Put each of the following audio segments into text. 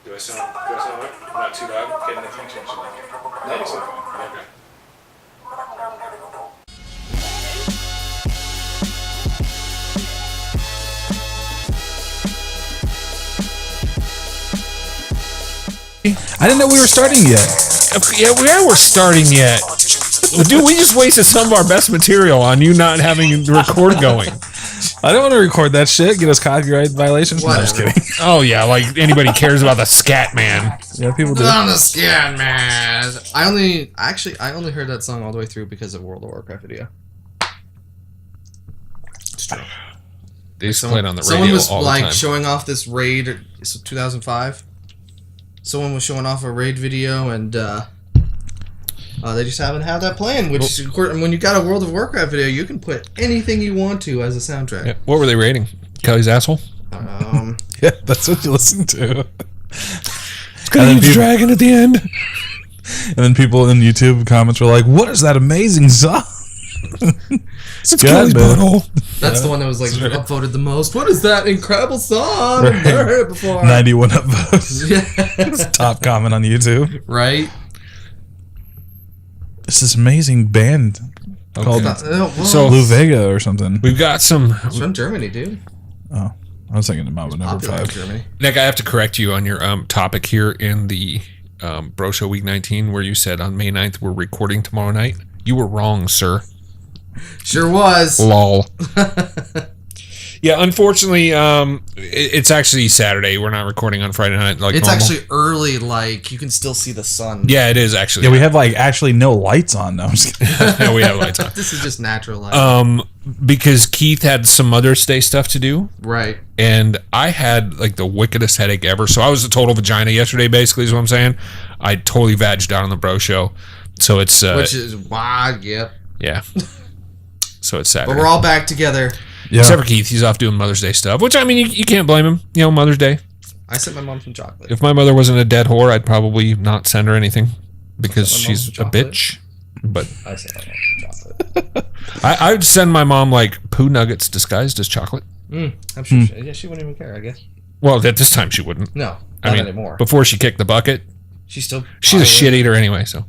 Do I sound like not too loud? Okay, nothing changed. No, it's okay. Okay. I didn't know we were starting yet. Yeah, we're starting yet. Dude, we just wasted some of our best material on you not having the record going. I don't want to record that shit. Get us copyright violations. No, I'm just kidding. Oh, yeah, like anybody cares about the scat man. Yeah, people do. On the scan, man. I only heard that song all the way through because of World of Warcraft video. It's true. They used to play it on the radio Someone was all the like time. showing off this raid. It's 2005. Someone was showing off a raid video, and they just haven't had that playing. Which, when you got a World of Warcraft video, you can put anything you want to as a soundtrack. Yeah. What were they rating? Kelly's asshole? Yeah, that's what you listen to. It's got a huge dragon at the end. And then people in YouTube comments were like, "What is that amazing song?" It's Kelly's butthole. That's the one that was like upvoted the most. What is that incredible song? I've never heard it before. 91 upvotes. Yeah. Top comment on YouTube. Right? It's this amazing band called Lou Vega or something. We've got some... It's from Germany, dude. Oh, I was thinking about number Popular in 5. Germany. Nick, I have to correct you on your topic here in the Bro Show Week 19 where you said on May 9th we're recording tomorrow night. You were wrong, sir. Sure was. Lol. Yeah, unfortunately, it's actually Saturday. We're not recording on Friday night like It's normal. actually early, like, you can still see the sun. Yeah, it is actually. Yeah, we have like actually no lights on. No, I'm just kidding. Yeah, we have lights on. This is just natural light. Because Keith had some Mother's Day stuff to do. Right. And I had like the wickedest headache ever. So I was a total vagina yesterday, basically, is what I'm saying. I totally vagged out on the Bro Show. So it's... Which is wild, yep. Yeah. So it's Saturday. But we're all back together. Yeah. Except for Keith, he's off doing Mother's Day stuff, which, I mean, you can't blame him. You know, Mother's Day. I sent my mom some chocolate. If my mother wasn't a dead whore, I'd probably not send her anything because she's a chocolate. bitch. But I sent my mom some chocolate. I would send my mom, like, poo nuggets disguised as chocolate. I'm sure she wouldn't even care, I guess. Well, at this time, she wouldn't. No, I not mean, anymore. Before she kicked the bucket, She's a shit eater anyway, so.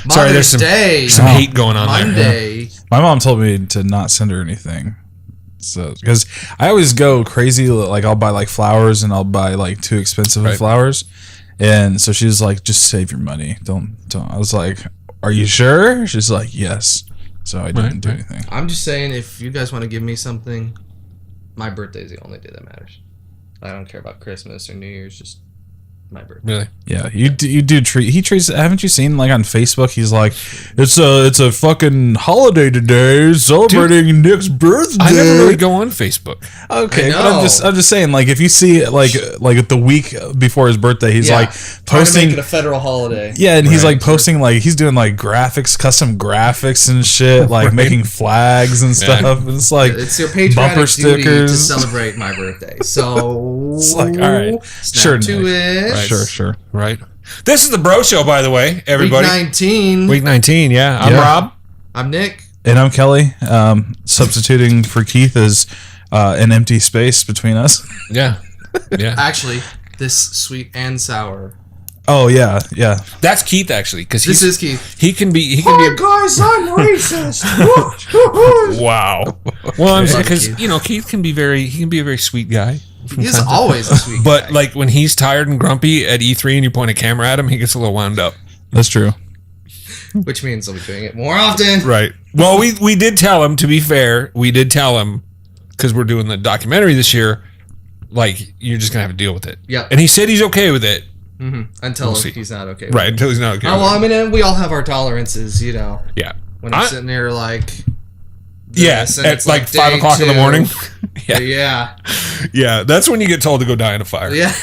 Sorry, there's some hate going on Monday. there. My mom told me to not send her anything. So, because I always go crazy, like I'll buy like flowers and I'll buy like too expensive of flowers. And so she's like, just save your money. Don't. I was like, are you sure? She's like, yes. So I didn't do anything. I'm just saying, if you guys want to give me something, my birthday is the only day that matters. I don't care about Christmas or New Year's, just my birthday. Really? Yeah, you do treat. He treats. Haven't you seen like on Facebook? He's like, it's a fucking holiday today, celebrating Nick's birthday. I never really go on Facebook. Okay, but I'm just saying, like, if you see like the week before his birthday, he's like posting to make it a federal holiday. Yeah, and he's like posting like he's doing like graphics, custom graphics and shit, like making flags and stuff. And it's like it's your patriotic bumper duty stickers to celebrate my birthday. So it's like, all right, sure, to Nick. it. Sure. Right. This is the Bro Show, by the way, everybody. Week 19. Yeah. I'm Rob. I'm Nick. And I'm Kelly. Substituting for Keith as an empty space between us. Yeah. Actually, this sweet and sour. Oh yeah. That's Keith actually, because this is Keith. He can be. Guys, I'm racist. Wow. Well, I'm saying because Keith can be He can be a very sweet guy. He's always a sweet guy. But like when he's tired and grumpy at E3 and you point a camera at him, he gets a little wound up. That's true. Which means I'll be doing it more often. Right. Well, we did tell him, to be fair, because we're doing the documentary this year, like, you're just going to have to deal with it. Yeah. And he said he's okay with it. Mm-hmm. Until he's not okay with right, it. until he's not okay with it. Well, I mean, we all have our tolerances, Yeah. When I'm sitting there like... at like 5 o'clock in the morning. Yeah, that's when you get told to go die in a fire. Yeah.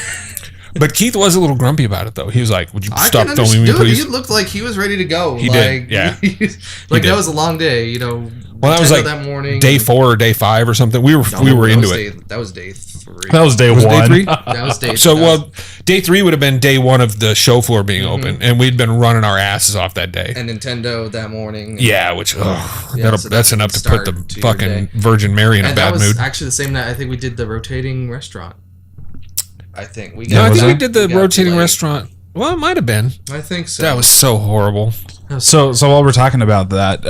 But Keith was a little grumpy about it, though. He was like, would you stop filming me, please? He looked like he was ready to go. He did, yeah. That was a long day, Well, that was like that morning. day 4 or day 5 or something. We were into it. That was day 3. That was day 1. Day 3? That was day 3. So, day 3 would have been day 1 of the show floor being open, and we'd been running our asses off that day. And Nintendo that morning. Yeah, which that's enough to put the fucking day. Virgin Mary in a bad mood. Actually the same night I think we did the rotating restaurant. I think we No, got. I think we it? did the We got rotating delayed. restaurant. Well, it might have been. I think so. That was so horrible. So while we're talking about that,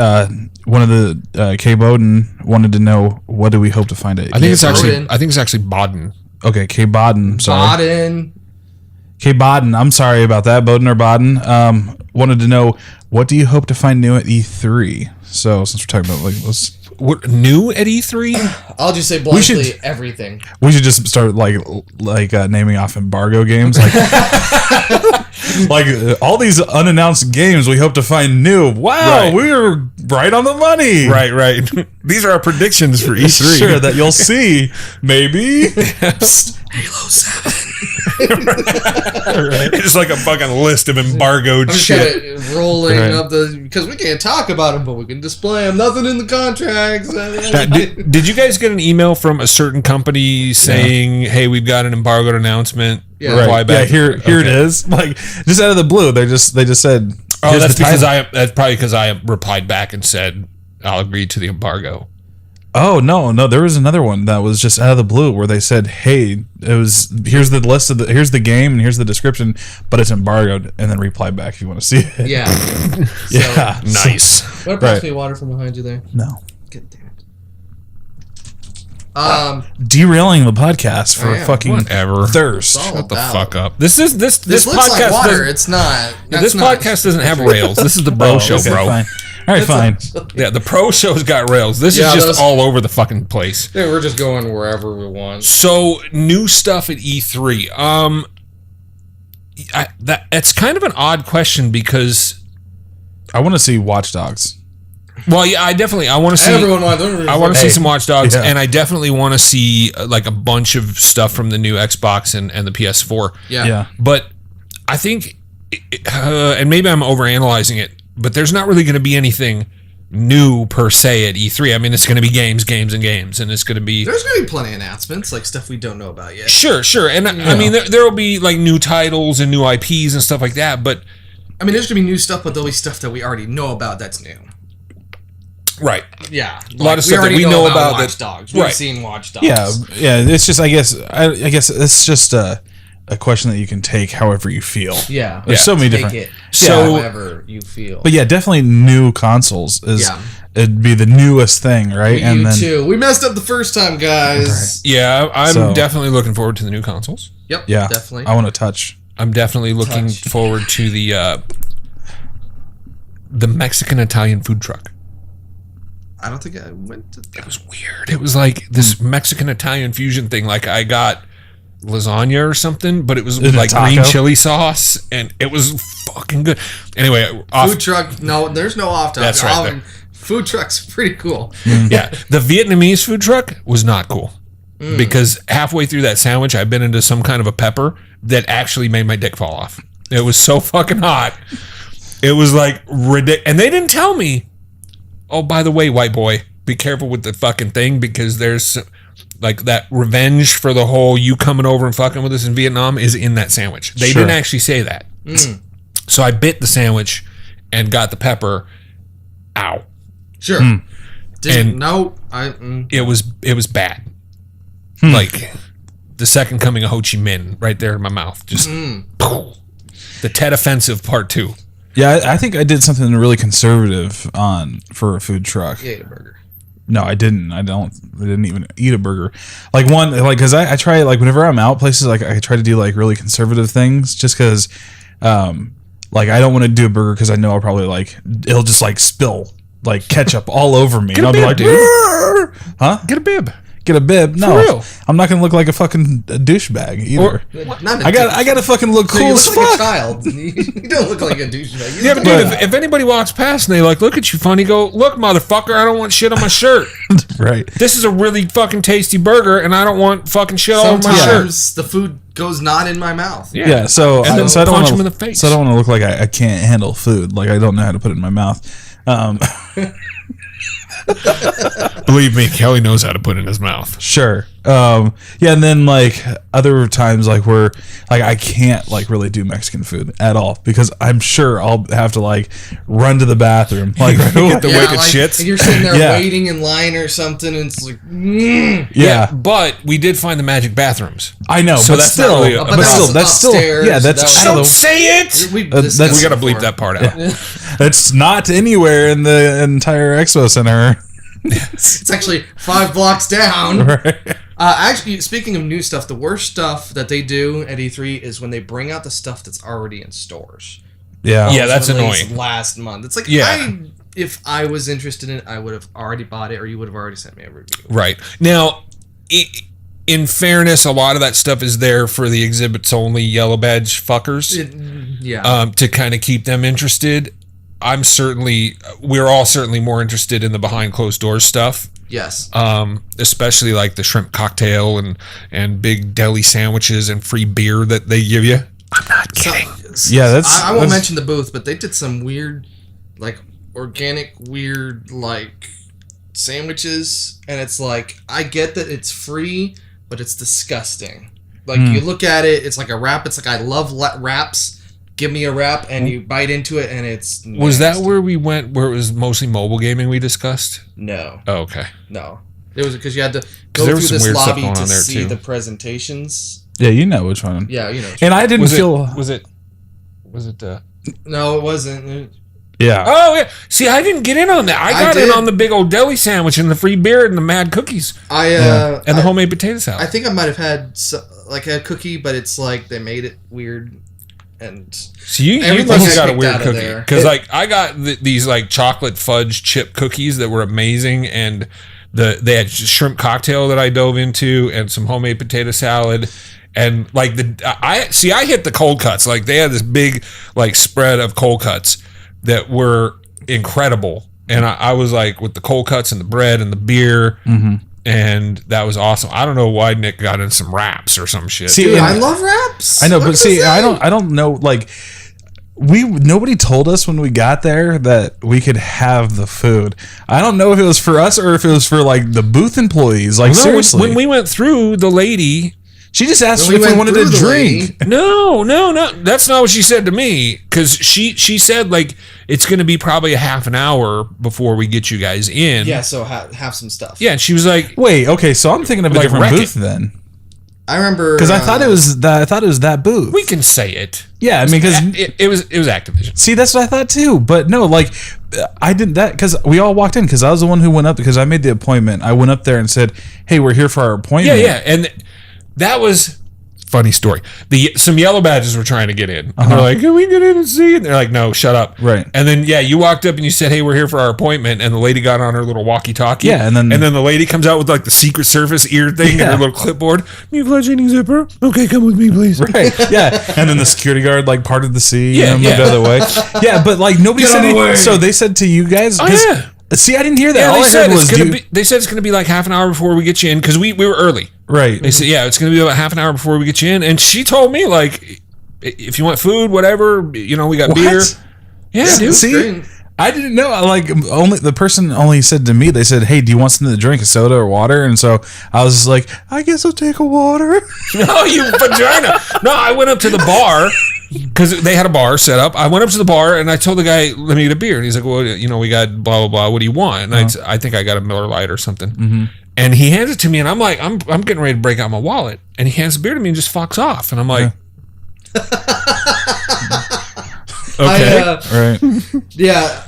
one of the K Bowden wanted to know, what do we hope to find at? I think it's Bowden. actually Baden. Okay, K Bowden. Sorry, Baden. K Bowden. I'm sorry about that, Bowden or Baden. Wanted to know, what do you hope to find new at E3? So since we're talking about like this, What new at E3? I'll just say bluntly should- everything. we should just start like naming off embargo games, like all these unannounced games we hope to find new. Wow, Right. we were right on the money. right. These are our predictions for E3. Sure, that you'll see. Maybe. Halo 7. It's like a fucking list of embargoed I'm just shit. kind of rolling Right. up because we can't talk about them, but we can display them. Nothing in the contracts. Now, did you guys get an email from a certain company saying, "Hey, we've got an embargoed announcement"? Yeah. Reply Right. back. Yeah, here it Okay. is. Like, just out of the blue, they just said. Oh, here's that's the because title. that's probably because I replied back and said I'll agree to the embargo. Oh no, there was another one that was just out of the blue where they said, "Hey, here's the list of here's the game and here's the description, but it's embargoed," and then reply back if you want to see it. Yeah. Yeah, Nice. What about me water from behind you there? No, Good damn it. derailing the podcast for I am. fucking Whatever. thirst. It's all Shut the about- fuck up. This This looks podcast like water. doesn't- It's not. this podcast doesn't have rails. This is the bro show, okay, bro. Fine. All right, fine. Yeah, the pro show's got rails. This Yeah, is just those- all over the fucking place. Yeah, we're just going wherever we want. So new stuff at E3. It's kind of an odd question because, I want to see Watch Dogs. well, yeah, I want to see. Everyone wants. I want to see Hey. some Watch Dogs, Yeah. and I definitely want to see like a bunch of stuff from the new Xbox and the PS4. Yeah. But I think, and maybe I'm overanalyzing it, but there's not really going to be anything new per se at E3. I mean, it's going to be games, and it's going to be There's gonna be plenty of announcements, like stuff we don't know about yet. sure, and I mean there will be like new titles and new IPs and stuff like that. But I mean, there's gonna be new stuff, but there'll be stuff that we already know about that's new. right, Yeah, a lot of stuff that we know about Watch that- Dogs. We've right. seen Watch Dogs. Yeah. It's just, I guess it's just a question that you can take however you feel. Yeah. There's so many Take different. it So- however you feel. But yeah, definitely new consoles is Yeah. it'd be the newest thing, right? You too. We messed up the first time, guys. yeah, I'm So- definitely looking forward to the new consoles. Yep. Yeah, Definitely. I want to touch. I'm definitely looking Touch. forward to the Mexican Italian food truck. I don't think I went to. It was weird. It was like this Mexican Italian fusion thing. Like I got lasagna or something, but it was with a like taco? green chili sauce, and it was fucking good. Anyway, off, Food truck. No, there's no off top. That's right there. Food truck's pretty cool. yeah, the Vietnamese food truck was not cool because halfway through that sandwich, I bit into some kind of a pepper that actually made my dick fall off. It was so fucking hot. It was like ridiculous, and they didn't tell me. Oh, by the way, white boy, be careful with the fucking thing because there's like that revenge for the whole you coming over and fucking with us in Vietnam is in that sandwich. They Sure. didn't actually say that. So I bit the sandwich and got the pepper. Ow. Sure. Didn't. And- No. It was bad. Like the second coming of Ho Chi Minh right there in my mouth. Just the Tet Offensive Part 2. Yeah, I think I did something really conservative for a food truck. You ate a burger. No, I didn't. I didn't even eat a burger. Like because I try, like whenever I'm out places, like I try to do like really conservative things just because, like I don't want to do a burger because I know I'll probably like, it'll just like spill like ketchup all over me. And I'll be bib, like, dude. "Rrr!" Huh? Get a bib. Get a bib? No, real. I'm not gonna look like a fucking douchebag either. Not a I gotta fucking look No, cool you as look like a fuck. child. You don't look like a douchebag. You Yeah, look but like dude, if anybody walks past and they like look at you funny, go, look, motherfucker, I don't want shit on my shirt. Right. This is a really fucking tasty burger, and I don't want fucking shit all over my shirt. sometimes the food goes not in my mouth. Yeah, so And then so I don't punch wanna, him in the face. So I don't want to look like I can't handle food. Like I don't know how to put it in my mouth. Believe me, Kelly knows how to put it in his mouth. Sure. Yeah, and then like other times like where like I can't like really do Mexican food at all because I'm sure I'll have to like run to the bathroom like Get the wicked like, shits. You're sitting there Yeah. waiting in line or something, and it's like, yeah. But we did find the magic bathrooms. I know, So but that's still, not really a- But that's still upstairs, yeah, that's that was- out of Don't the, say it. we that's- We discussed got to it bleep before. that part out. that's not anywhere in the entire expo center. It's actually 5 blocks down. Right. Actually, speaking of new stuff, the worst stuff that they do at E3 is when they bring out the stuff that's already in stores. Yeah. Yeah, that's It was released annoying. Last month, it's like, Yeah. if I was interested in it, I would have already bought it, or you would have already sent me a review. Right. Now, in fairness, a lot of that stuff is there for the exhibits only yellow badge fuckers Yeah. to kind of keep them interested. We're all certainly more interested in the behind closed doors stuff. Yes. Especially like the shrimp cocktail and big deli sandwiches and free beer that they give you. I'm not kidding. Yeah, that's- I won't that's- mention the booth, but they did some weird, like, organic, weird, like, sandwiches, and it's like, I get that it's free, but it's disgusting. Like, you look at it, it's like a wrap. It's like, I love wraps. Give me a wrap, and you bite into it, and it's Was that nasty. where we went, where it was mostly mobile gaming we discussed? No. Oh, okay. No. It was because you had to go there through was some this weird stuff lobby going to on there, see too. the presentations. Yeah, you know which one. Yeah, you know. And I didn't feel Was it No, it wasn't. yeah. Oh yeah. See, I didn't get in on that. I got in did. on the big old deli sandwich and the free beer and the mad cookies And and the homemade potato salad. I think I might have had a cookie, but it's like they made it weird, and So you everything must I have got a picked weird out of cookie there. because like I got these like chocolate fudge chip cookies that were amazing, and they had shrimp cocktail that I dove into and some homemade potato salad. And like I hit the cold cuts. Like they had this big like spread of cold cuts that were incredible. And I was like with the cold cuts and the bread and the beer, and that was awesome. I don't know why Nick got in some wraps or some shit. See, dude, and- I love wraps. I know, What but can see, say? I don't know. Like, nobody told us when we got there that we could have the food. I don't know if it was for us or if it was for like the booth employees. Like, No, seriously, when we went through, the lady. she just asked When if we went wanted through to the drink. lady- No, that's not what she said to me. Because she said like it's going to be probably a half an hour before we get you guys in. Yeah, so have some stuff. Yeah, and she was like, Wait, okay, so I'm thinking of a Like, different wreck booth it. then, I remember because I thought it was that. I thought it was that booth. we can say it. Yeah, I mean, because It was Activision. see, that's what I thought too. But no, like I didn't that because we all walked in because I was the one who went up because I made the appointment. I went up there and said, "Hey, we're here for our appointment." Yeah, and that was funny story. Some yellow badges were trying to get in. And they're like, "Can we get in and see?" And they're like, "No, shut up." Right. And then you walked up and you said, "Hey, we're here for our appointment." And the lady got on her little walkie-talkie. Yeah, and then the lady comes out with like the Secret Service ear thing and Yeah. her little clipboard. You pledge any zipper? Okay, come with me, please. Right. Yeah. And then the security guard like parted the sea Yeah, and yeah. moved out of the way. Yeah, but like nobody Get said out of the anything. way. So they said to you guys, Oh, 'cause- yeah. See, I didn't hear that. Yeah, All I heard was they said it's going to be like half an hour before we get you in because we were early. right. They said, yeah, it's going to be about half an hour before we get you in. And she told me, like, if you want food, whatever, we got What? beer. Yeah, dude. See, great. I didn't know. Like, only the person only said to me, they said, "Hey, do you want something to drink, a soda or water?" And so I was just like, "I guess I'll take a water." No, you vagina. No, I went up to the bar because they had a bar set up. I went up to the bar and I told the guy, "Let me get a beer." And he's like, "Well, we got blah blah blah. What do you want?" And I think I got a Miller Lite or something. And he hands it to me, and I'm like, I'm getting ready to break out my wallet, and he hands the beer to me and just fucks off, and I'm like, okay. Right.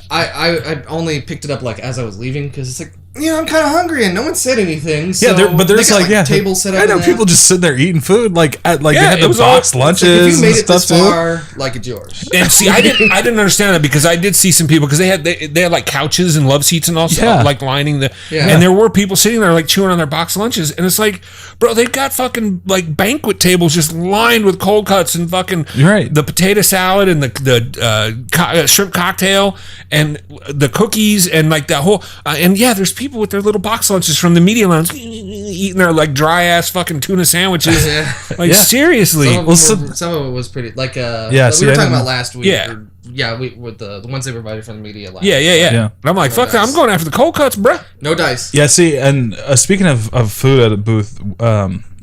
I only picked it up like as I was leaving because it's like, I'm kind of hungry and no one said anything. So Yeah, but there's they got, like, yeah, tables set up. I know and people that. just sitting there eating food, like at like Yeah, they had it the was all- box It's like, lunches if you and made it stuff this too. far, like it's yours. And see, I didn't understand that because I did see some people because they had like couches and love seats and all Yeah. like lining the Yeah. and there were people sitting there like chewing on their box lunches and it's like, bro, they've got fucking like banquet tables just lined with cold cuts and fucking You're right. the potato salad and the shrimp cocktail and the cookies and like that whole and yeah, there's people with their little box lunches from the media lounge eating their like dry ass fucking tuna sandwiches. Yeah. Like Yeah. seriously. Some of, Well, some of it was pretty like Yeah, we see, were I talking didn't- about last week Yeah. or we with the ones they provided from the media lab. Yeah. Yeah. And I'm like, No fuck, dice. I'm going after the cold cuts, bruh. No dice. Yeah, see, and speaking of food at a booth,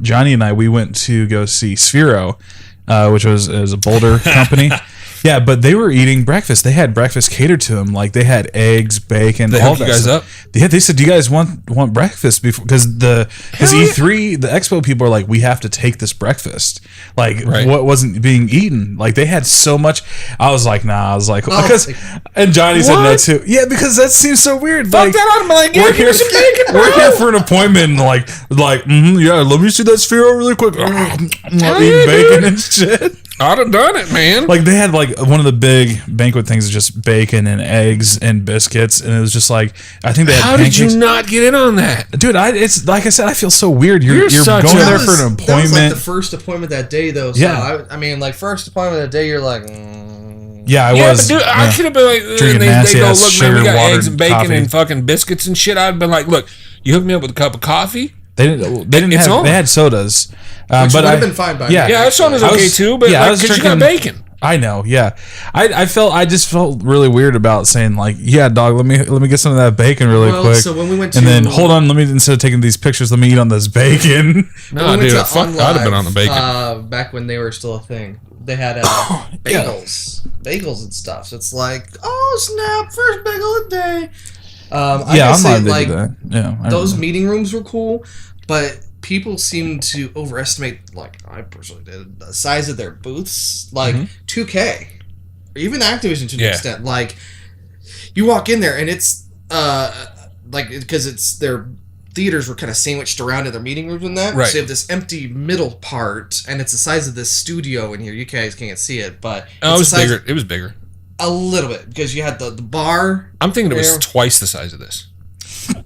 Johnny and I, we went to go see Sphero, which was a Boulder company. Yeah, but they were eating breakfast. They had breakfast catered to them. Like they had eggs, bacon, They all hooked that you guys stuff. Yeah, they said, "Do you guys want breakfast before?" Because E3, the expo people are like, "We have to take this breakfast." Like Right. what wasn't being eaten. Like they had so much. I was like, "Nah." I was like, Oh, because, and Johnny said that What? too. Yeah, because that seems so weird. Fuck like, that. I'm like, yeah, we're give here, me some bacon, we're bro. here for an appointment. Yeah, let me see that Sphero really quick. Hell Eating yeah, bacon dude. and shit. I'd have done it, man. Like they had like one of the big banquet things is just bacon and eggs and biscuits, and it was just like I think they had How did pancakes. you not get in on that? Dude, it's like I said, I feel so weird. You're such going a- there for an That was like appointment. the first appointment that day, though. So Yeah. I mean, like first appointment that day, you're like, Yeah, I Yeah, was. but dude, I yeah. could have been like, and Drinking they nasty go, ass look, man, we sugar, got watered eggs and bacon coffee. and fucking biscuits and shit. I'd been like, look, you hook me up with a cup of coffee. They didn't It's have. on. They had sodas, which but would I have been fine by yeah. me. Yeah, that soda's I okay was- too, but yeah, I like, was because you got drinking- bacon. I know, yeah. I just felt really weird about saying like, yeah, dog, let me get some of that bacon really Well, quick. so when we went and to- then hold on, let me instead of taking these pictures, let me eat on this bacon. No, We went dude, to fuck, I'd have been on the bacon. back when they were still a thing. They had bagels and stuff. So it's like, oh snap, first bagel of the day. I Yeah, gotta I'm say, not into like that. Yeah, I those remember. meeting rooms were cool, but people seem to overestimate, like I personally did, the size of their booths. Like 2K, or even Activision to an Yeah. extent. Like you walk in there and it's like because it's their theaters were kind of sandwiched around in their meeting rooms and that. Right. So you have this empty middle part, and it's the size of this studio in here. You guys can't see it, but Oh, it it's was the size- bigger. It was bigger. a little bit because you had the bar. I'm thinking it was there. twice the size of this.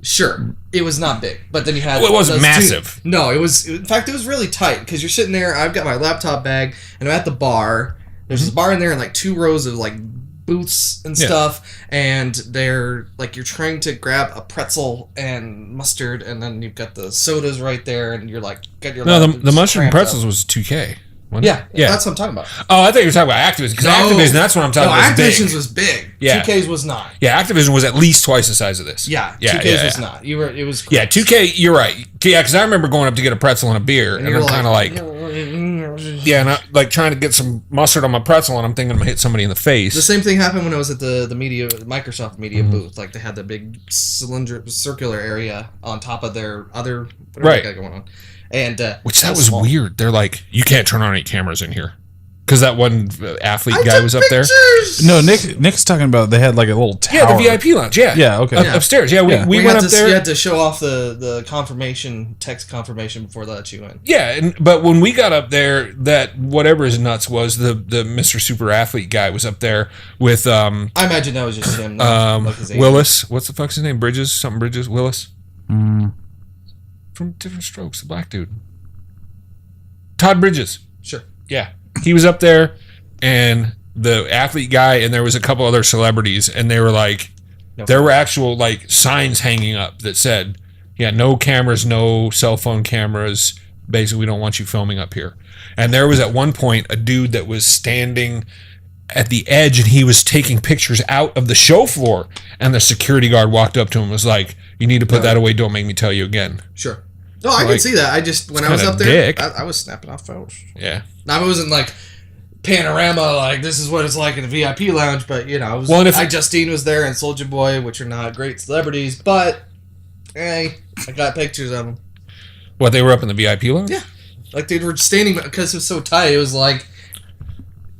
Sure, it was not big, but then you had. Well, it wasn't those massive. No, it was. In fact, it was really tight because you're sitting there. I've got my laptop bag, and I'm at the bar. There's this bar in there, and like 2 rows of like booths and Yeah. stuff, and they're like you're trying to grab a pretzel and mustard, and then you've got the sodas right there, and you're like got your. No, lap the mustard and cramped up. pretzels was 2K. wasn't Yeah, it? Yeah. that's what I'm talking about. Oh, I thought you were talking about Activision because Activision. That's what I'm talking no, about. Was Activision's big. was big. Yeah. 2K's was not. Yeah, Activision was at least twice the size of this. Yeah, yeah, 2K's yeah, was yeah. not. You were. It was. Yeah, 2K. You're right. Yeah, because I remember going up to get a pretzel and a beer, and you're I'm kind of like, like yeah, and I, like trying to get some mustard on my pretzel, and I'm thinking I'm gonna hit somebody in the face. The same thing happened when I was at the Microsoft media booth. Like they had the big circular area on top of their other whatever Right. they got going on, and Which that so was small. weird. They're like, you can't turn on any cameras in here because that one athlete I guy took was up there. pictures! No, Nick's talking about they had like a little tower. Yeah, the VIP lounge. Yeah, Yeah, okay. Upstairs. Yeah, Yeah. we We went had up to, there. You had to show off the confirmation text confirmation before they let you in. Yeah, but when we got up there, that whatever his nuts was, the Mr. Super Athlete guy was up there with I imagine that was just him. not like his agent. Willis. What's the fuck's his name? Bridges. Willis. From Different Strokes, the black dude. Todd Bridges. Sure. Yeah, he was up there, and the athlete guy, and there was a couple other celebrities, and they were like, No. there were actual like signs hanging up that said, yeah, no cameras, no cell phone cameras. Basically, we don't want you filming up here. And there was at one point a dude that was standing at the edge, and he was taking pictures out of the show floor. And the security guard walked up to him and was like, you need to put that away. Don't make me tell you again. Sure. No, I Like, can see that. I just when I was kinda up there, dick. I was snapping off photos. Yeah. Now, it wasn't like panorama, like this is what it's like in the VIP lounge, but you know, it was, Well, and if- Justine was there and Soulja Boy, which are not great celebrities, but hey, I got pictures of them. What, they were up in the VIP lounge? Yeah, like they were standing because it was so tight. It was like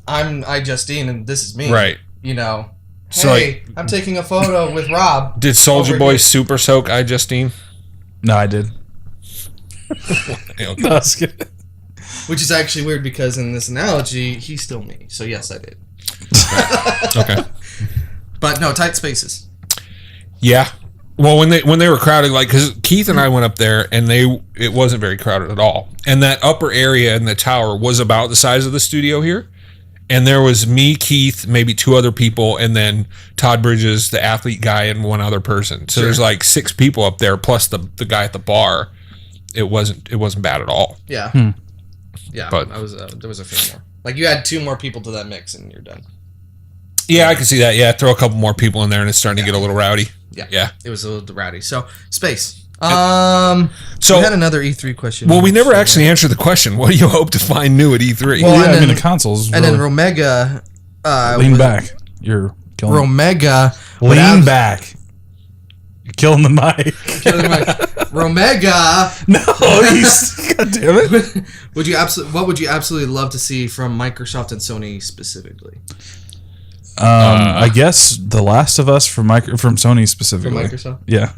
I'm Justine and this is me, Right. You know, hey, So, like- I'm taking a photo with Rob. Did Soldier Over Boy here. super soak Justine? No, I did. Okay. No, I was kidding. Which is actually weird because in this analogy, he's still me. So yes, I did. Okay. But no, tight spaces. Yeah. Well, when they were crowded, like, because Keith and I went up there, and it wasn't very crowded at all. And that upper area in the tower was about the size of the studio here. And there was me, Keith, maybe 2 other people, and then Todd Bridges, the athlete guy, and 1 other person. So Sure. there's like 6 people up there, plus the guy at the bar. It wasn't bad at all. Yeah. Yeah, But- there was a few more. Like you add 2 more people to that mix and you're done. Yeah, I can see that. Yeah, throw a couple more people in there, and it's starting to get a little rowdy. Yeah. It was a little rowdy. So space. So we had another E3 question. Well, we never actually answered the question. What do you hope to find new at E3? Well, Yeah, and I mean then- the consoles. And then Romega. lean back. You're killing. Romega. Lean back. You're killing the mic. Romega. No, God damn it. What would you absolutely love to see from Microsoft and Sony specifically? I guess The Last of Us from Sony specifically. From Microsoft? Yeah,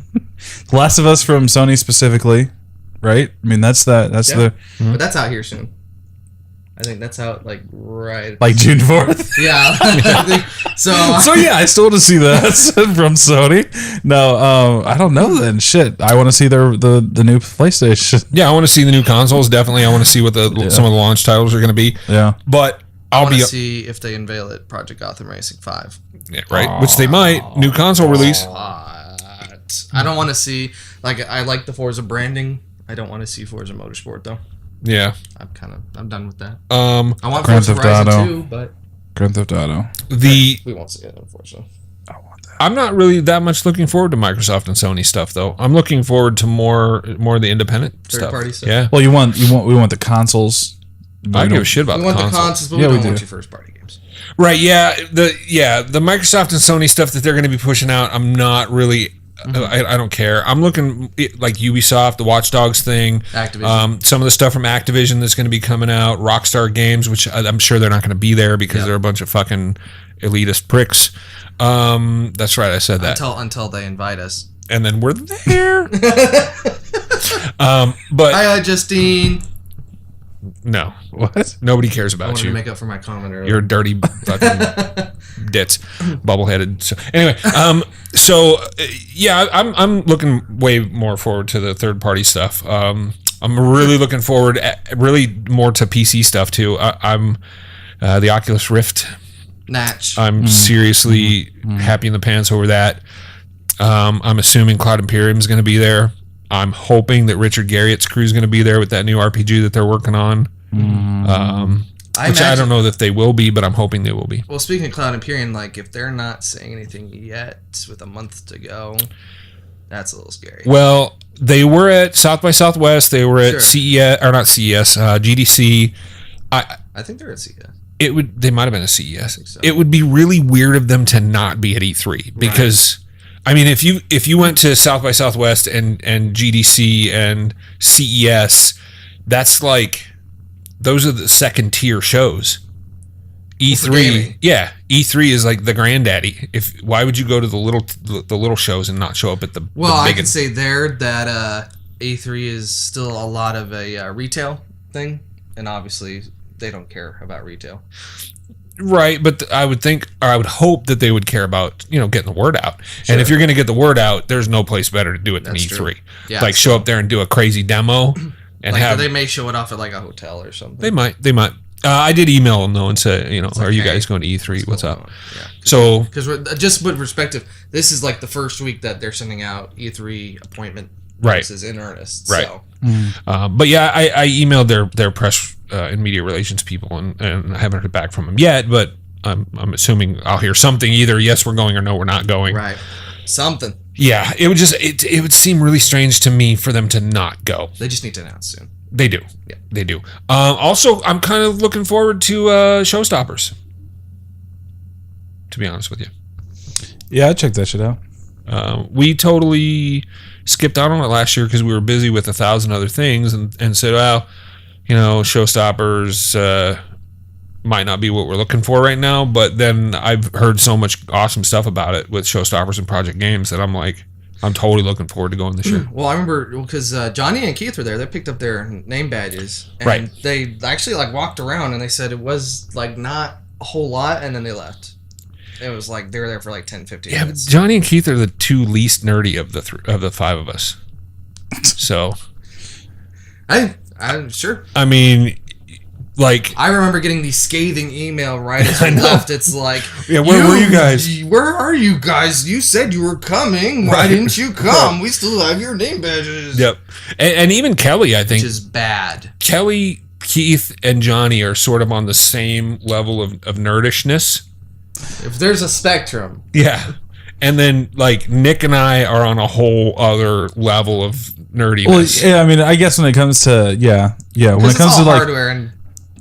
The Last of Us from Sony specifically, right? I mean, that's Yeah. the But that's out here soon. I think that's out right. like June 4th. Yeah. I think, So yeah, I still want to see that from Sony. No, I don't know then. Shit, I want to see the new PlayStation. Yeah, I want to see the new consoles. Definitely, I want to see what some of the launch titles are going to be. Yeah, But I I'll want be to see if they unveil it. Project Gotham Racing 5. yeah, right, which they might. New console release. But I don't want to see I like the Forza branding. I don't want to see Forza Motorsport though. Yeah. I'm done with that. I want Grand Forza Theft Horizon Auto. 2, but Grand Theft Auto. The we won't see it unfortunately. I want that. I'm not really that much looking forward to Microsoft and Sony stuff though. I'm looking forward to more of the independent stuff. Third-party stuff. Yeah. Well, we want the consoles. I don't give a shit about We the want the console. consoles, but Yeah, we we don't want do. your first-party games. Right, yeah. The Microsoft and Sony stuff that they're going to be pushing out, I'm not really I don't care. I'm looking like Ubisoft, the Watch Dogs thing, Activision. some of the stuff from Activision that's going to be coming out, Rockstar Games, which I'm sure they're not going to be there because they're a bunch of fucking elitist pricks. That's right, I said that. Until they invite us. And then we're there. But Hi, Justine. no, What? nobody cares I about wanted you. to make up for my comment earlier. You're a dirty fucking ditz, bubble-headed. So anyway, yeah, I'm looking way more forward to the third-party stuff. I'm really looking forward, really more to PC stuff too. I'm the Oculus Rift. Natch. I'm seriously happy in the pants over that. I'm assuming Cloud Imperium is going to be there. I'm hoping that Richard Garriott's crew is going to be there with that new RPG that they're working on. Which I don't know that they will be, but I'm hoping they will be. Well, speaking of Cloud Imperium, if they're not saying anything yet with a month to go, that's a little scary. Well, they were at South by Southwest. They were at Sure. CES, or not CES, GDC. I think they're at CES. They might have been at CES. so. It would be really weird of them to not be at E3 because, I mean, if you went to South by Southwest and GDC and CES, that's those are the second tier shows. E3, yeah, E3 is like the granddaddy. Why would you go to the little shows and not show up at the Well, the I big can say there that A3 is still a lot of a retail thing, and obviously they don't care about retail. Right, but I would think, or I would hope that they would care about, getting the word out. Sure. And if you're going to get the word out, there's no place better to do it than That's E3. true. Yeah, show up there and do a crazy demo, and they may show it off at a hotel or something. They might. I did email them though and say, are you guys going to E3? What's up? Yeah. So, because just put perspective, this is the first week that they're sending out E3 appointment notices in earnest. Right. So. But yeah, I emailed their press and media relations people, and I haven't heard back from them yet. But I'm assuming I'll hear something, either yes we're going or no we're not going. Right. Something. Yeah, it would it would seem really strange to me for them to not go. They just need to announce soon. They do. Yeah, they do. Also, I'm kind of looking forward to Showstoppers. To be honest with you. Yeah, I checked that shit out. We totally skipped out on it last year because we were busy with 1,000 other things and said, well, Showstoppers might not be what we're looking for right now. But then I've heard so much awesome stuff about it with Showstoppers and Project Games that I'm totally looking forward to going this year. Well, I remember because Johnny and Keith were there. They picked up their name badges. And right. They actually walked around and they said it was not a whole lot, and then they left. It was they were there for 10, 15 minutes. Johnny and Keith are the two least nerdy of the five of us. So, I'm sure. I mean, I remember getting the scathing email right as we left. It's yeah, where were you guys? Where are you guys? You said you were coming. Why didn't you come? We still have your name badges. Yep. And even Kelly, I think. Which is bad. Kelly, Keith, and Johnny are sort of on the same level of nerdishness. If there's a spectrum. Yeah. And then, like, Nick and I are on a whole other level of nerdiness. Well, yeah, I mean, I guess when it comes to when it comes to like hardware and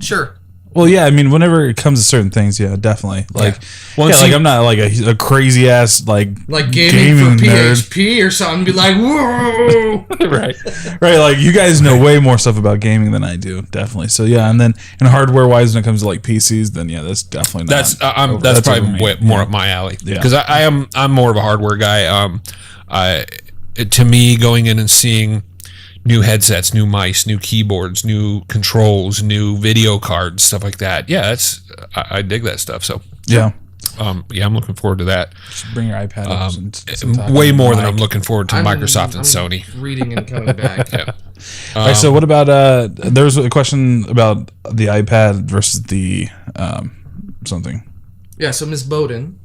sure. Well, yeah, I mean, whenever it comes to certain things, yeah, definitely. Like, Well, I'm not like a crazy ass like gaming for nerd. PHP or something. Be like, whoa, right. Right, like you guys know way more stuff about gaming than I do, definitely. So yeah, and then hardware wise, when it comes to like PCs, then yeah, that's definitely not. That's probably over me. more up my alley Yeah. because I'm more of a hardware guy. To me, going in and seeing new headsets, new mice, new keyboards, new controls, new video cards, stuff like that. Yeah, I dig that stuff. So yeah. I'm looking forward to that. Just bring your iPad up and Way more than I'm looking forward to Microsoft and Sony. Reading and coming back. Yeah. All right, so what about there was a question about the iPad versus the something. Yeah, so Miss Bowden,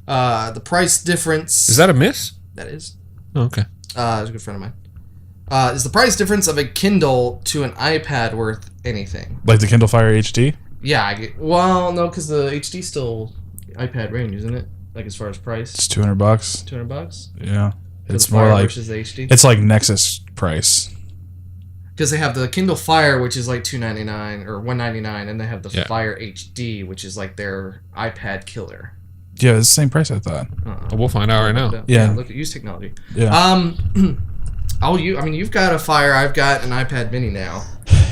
the price difference. Is that a miss? That is. Oh, okay. It's a good friend of mine. Is the price difference of a Kindle to an iPad worth anything? Like the Kindle Fire HD? Yeah, no, because the HD still iPad range, isn't it? Like as far as price, It's $200. $200. Yeah. It's the more Fire like versus the HD. it's like Nexus price. Because they have the Kindle Fire, which is like $299 or $199, and they have the Fire HD, which is like their iPad killer. Yeah, it's the same price I thought. We'll find out right now. Yeah. Look at use technology. Yeah. You've got a Fire. I've got an iPad Mini now,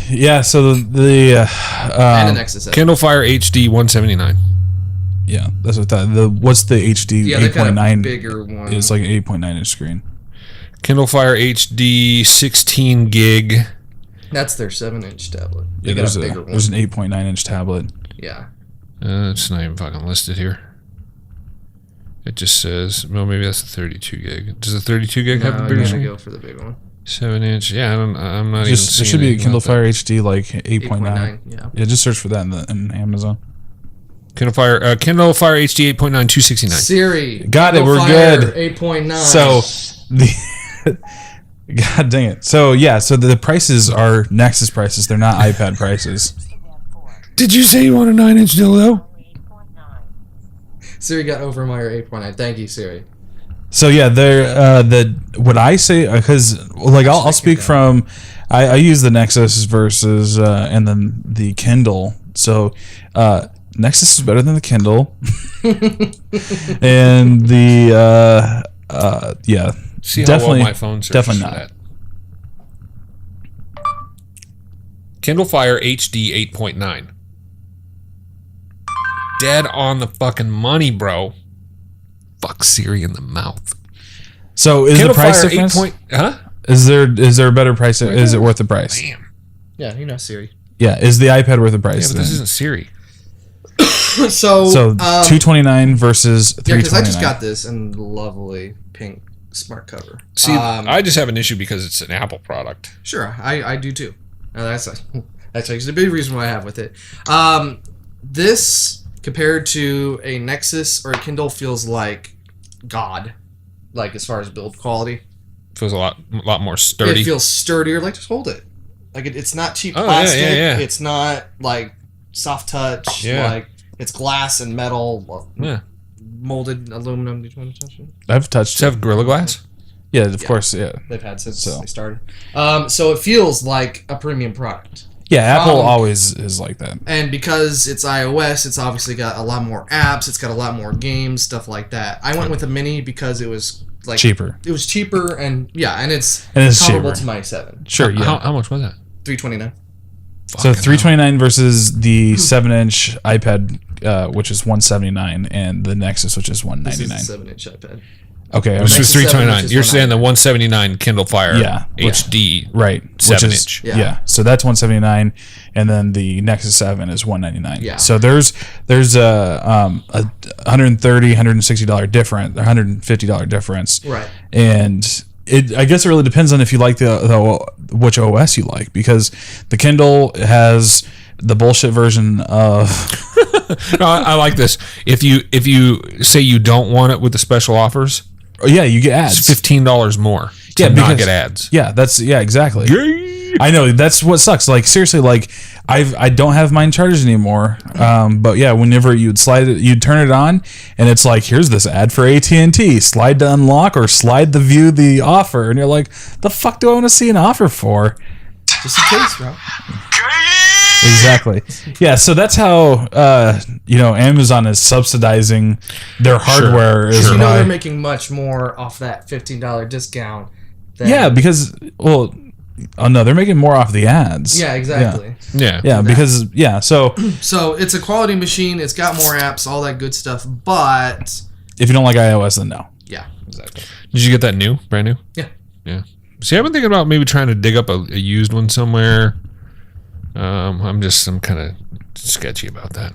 Yeah, so the and an Nexus. Kindle Fire HD 179. yeah, that's what I thought. What's the HD Yeah, they've got a 8.9? bigger one. It's like an 8.9 inch screen. Kindle Fire HD 16 gig. That's their 7-inch tablet. Yeah, They got a bigger one. there's an 8.9 inch tablet. Yeah. It's not even fucking listed here. It just says, well, maybe that's the 32 gig. Does the 32 gig have a bigger you gotta screen? go for the big one. 7-inch. Yeah, I'm not even Just seeing it should be a anything Kindle about Fire HD like 8.9. 8.9. Yeah. Yeah, just search for that in Amazon. that. Kindle Fire HD 8.9 269. Siri. Got it, Kindle we're Fire good. 8.9. So the God dang it. So yeah, so the prices are Nexus prices. They're not iPad prices. Did you say you want a 9-inch dildo? Siri got over my 8.9. Thank you, Siri. So yeah, they're what I say because like I'll speak from I use the Nexus versus and then the Kindle. So Nexus is better than the Kindle, and the yeah, See how definitely well my phone searches definitely for not. that. Kindle Fire HD 8.9. Dead on the fucking money, bro. Fuck Siri in the mouth. So is Kindle the price Fire difference? Huh? Is there a better price? Is it worth the price? Damn. Yeah, you know Siri. Yeah, is the iPad worth the Yeah, price? but then? this isn't Siri. So $229 versus $329. yeah, because I just got this in lovely pink smart cover. See, I just have an issue because it's an Apple product. Sure, I do too. That's actually the big reason why I have with it. This compared to a Nexus or a Kindle feels like God, like as far as build quality. Feels a lot more sturdy. It feels sturdier. Like just hold it. Like it's not cheap Oh, plastic. yeah. It's not like soft touch. Yeah. Like it's glass and metal. Yeah. Molded aluminum. Did you want to touch it? I've touched Does it have Gorilla Glass? Yeah, of course, yeah. They've had since So. they started. So it feels like a premium product. Yeah, Apple always is like that. And because it's iOS, it's obviously got a lot more apps. It's got a lot more games, stuff like that. I went with a Mini because it was like Cheaper. It was cheaper, and it's cheaper. comparable to my 7. Sure, yeah. How much was that? $329. So $329 versus the 7-inch iPad, which is $179, and the Nexus, which is This is a $199. 7-inch iPad. Okay, Which was Nexus 7, $329. which is You're saying the $199. $179 Kindle Fire Yeah. HD. right, 7-inch. Yeah. So that's $179, and then the Nexus 7 is $199. Yeah. So there's a $130, $160 difference, $150 difference. Right. And I guess it really depends on if you like the which OS you like, because the Kindle has the bullshit version of No, I like this. If you say you don't want it with the special offers, yeah, you get it's ads. $15 more to not get ads. Yeah, exactly. Yay! I know that's what sucks. Like seriously, like I don't have mine charged anymore. But yeah, whenever you'd turn it on, and it's like, here's this ad for AT&T. Slide to unlock or slide to view the offer, and you're like, the fuck do I want to see an offer for? Just in case, bro. Exactly. Yeah. So that's how Amazon is subsidizing their hardware. Is You know by- they're making much more off that $15 discount. Yeah, because they're making more off the ads. Yeah, exactly. Yeah. Because so So it's a quality machine. It's got more apps, all that good stuff. But if you don't like iOS, then no. yeah, exactly. Did you get that new, brand new? Yeah. Yeah. See, I've been thinking about maybe trying to dig up a used one somewhere. I'm kind of sketchy about that.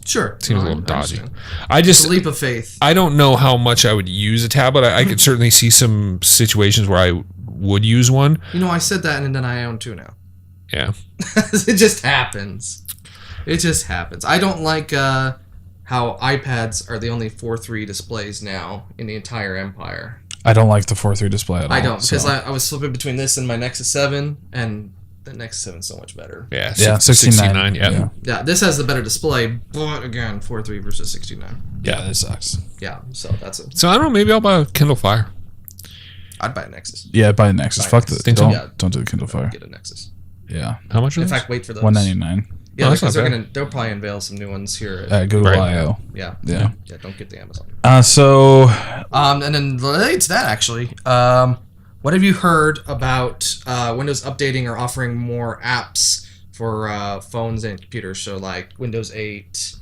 Sure. Seems a No, little I dodgy. understand. I It's just a leap of faith. I don't know how much I would use a tablet. I could certainly see some situations where I would use one. You know, I said that, and then I own two now. Yeah. It just happens. It just happens. I don't like how iPads are the only 4:3 displays now in the entire empire. I don't like the 4:3 display at all. I don't, because so. I was flipping between this and my Nexus 7, and the Nexus 7 is so much better. Yeah. 69. Yeah. Yeah, this has the better display, but again, 4:3 versus 69. Yeah, this sucks. Yeah, so that's it. So I don't know. Maybe I'll buy a Kindle Fire. I'd buy a Nexus. Yeah, buy a Nexus. Buy a Fuck Nexus. the Think so? don't do the Kindle Fire. Get a Nexus. Yeah, How much? In Is fact, wait for those. $199 Yeah, Oh, that's because not bad. they'll probably unveil some new ones here. at Google Right. I/O. Yeah. Yeah. Yeah, don't get the Amazon. So And then relates to that actually. What have you heard about Windows updating or offering more apps for phones and computers? So like Windows 8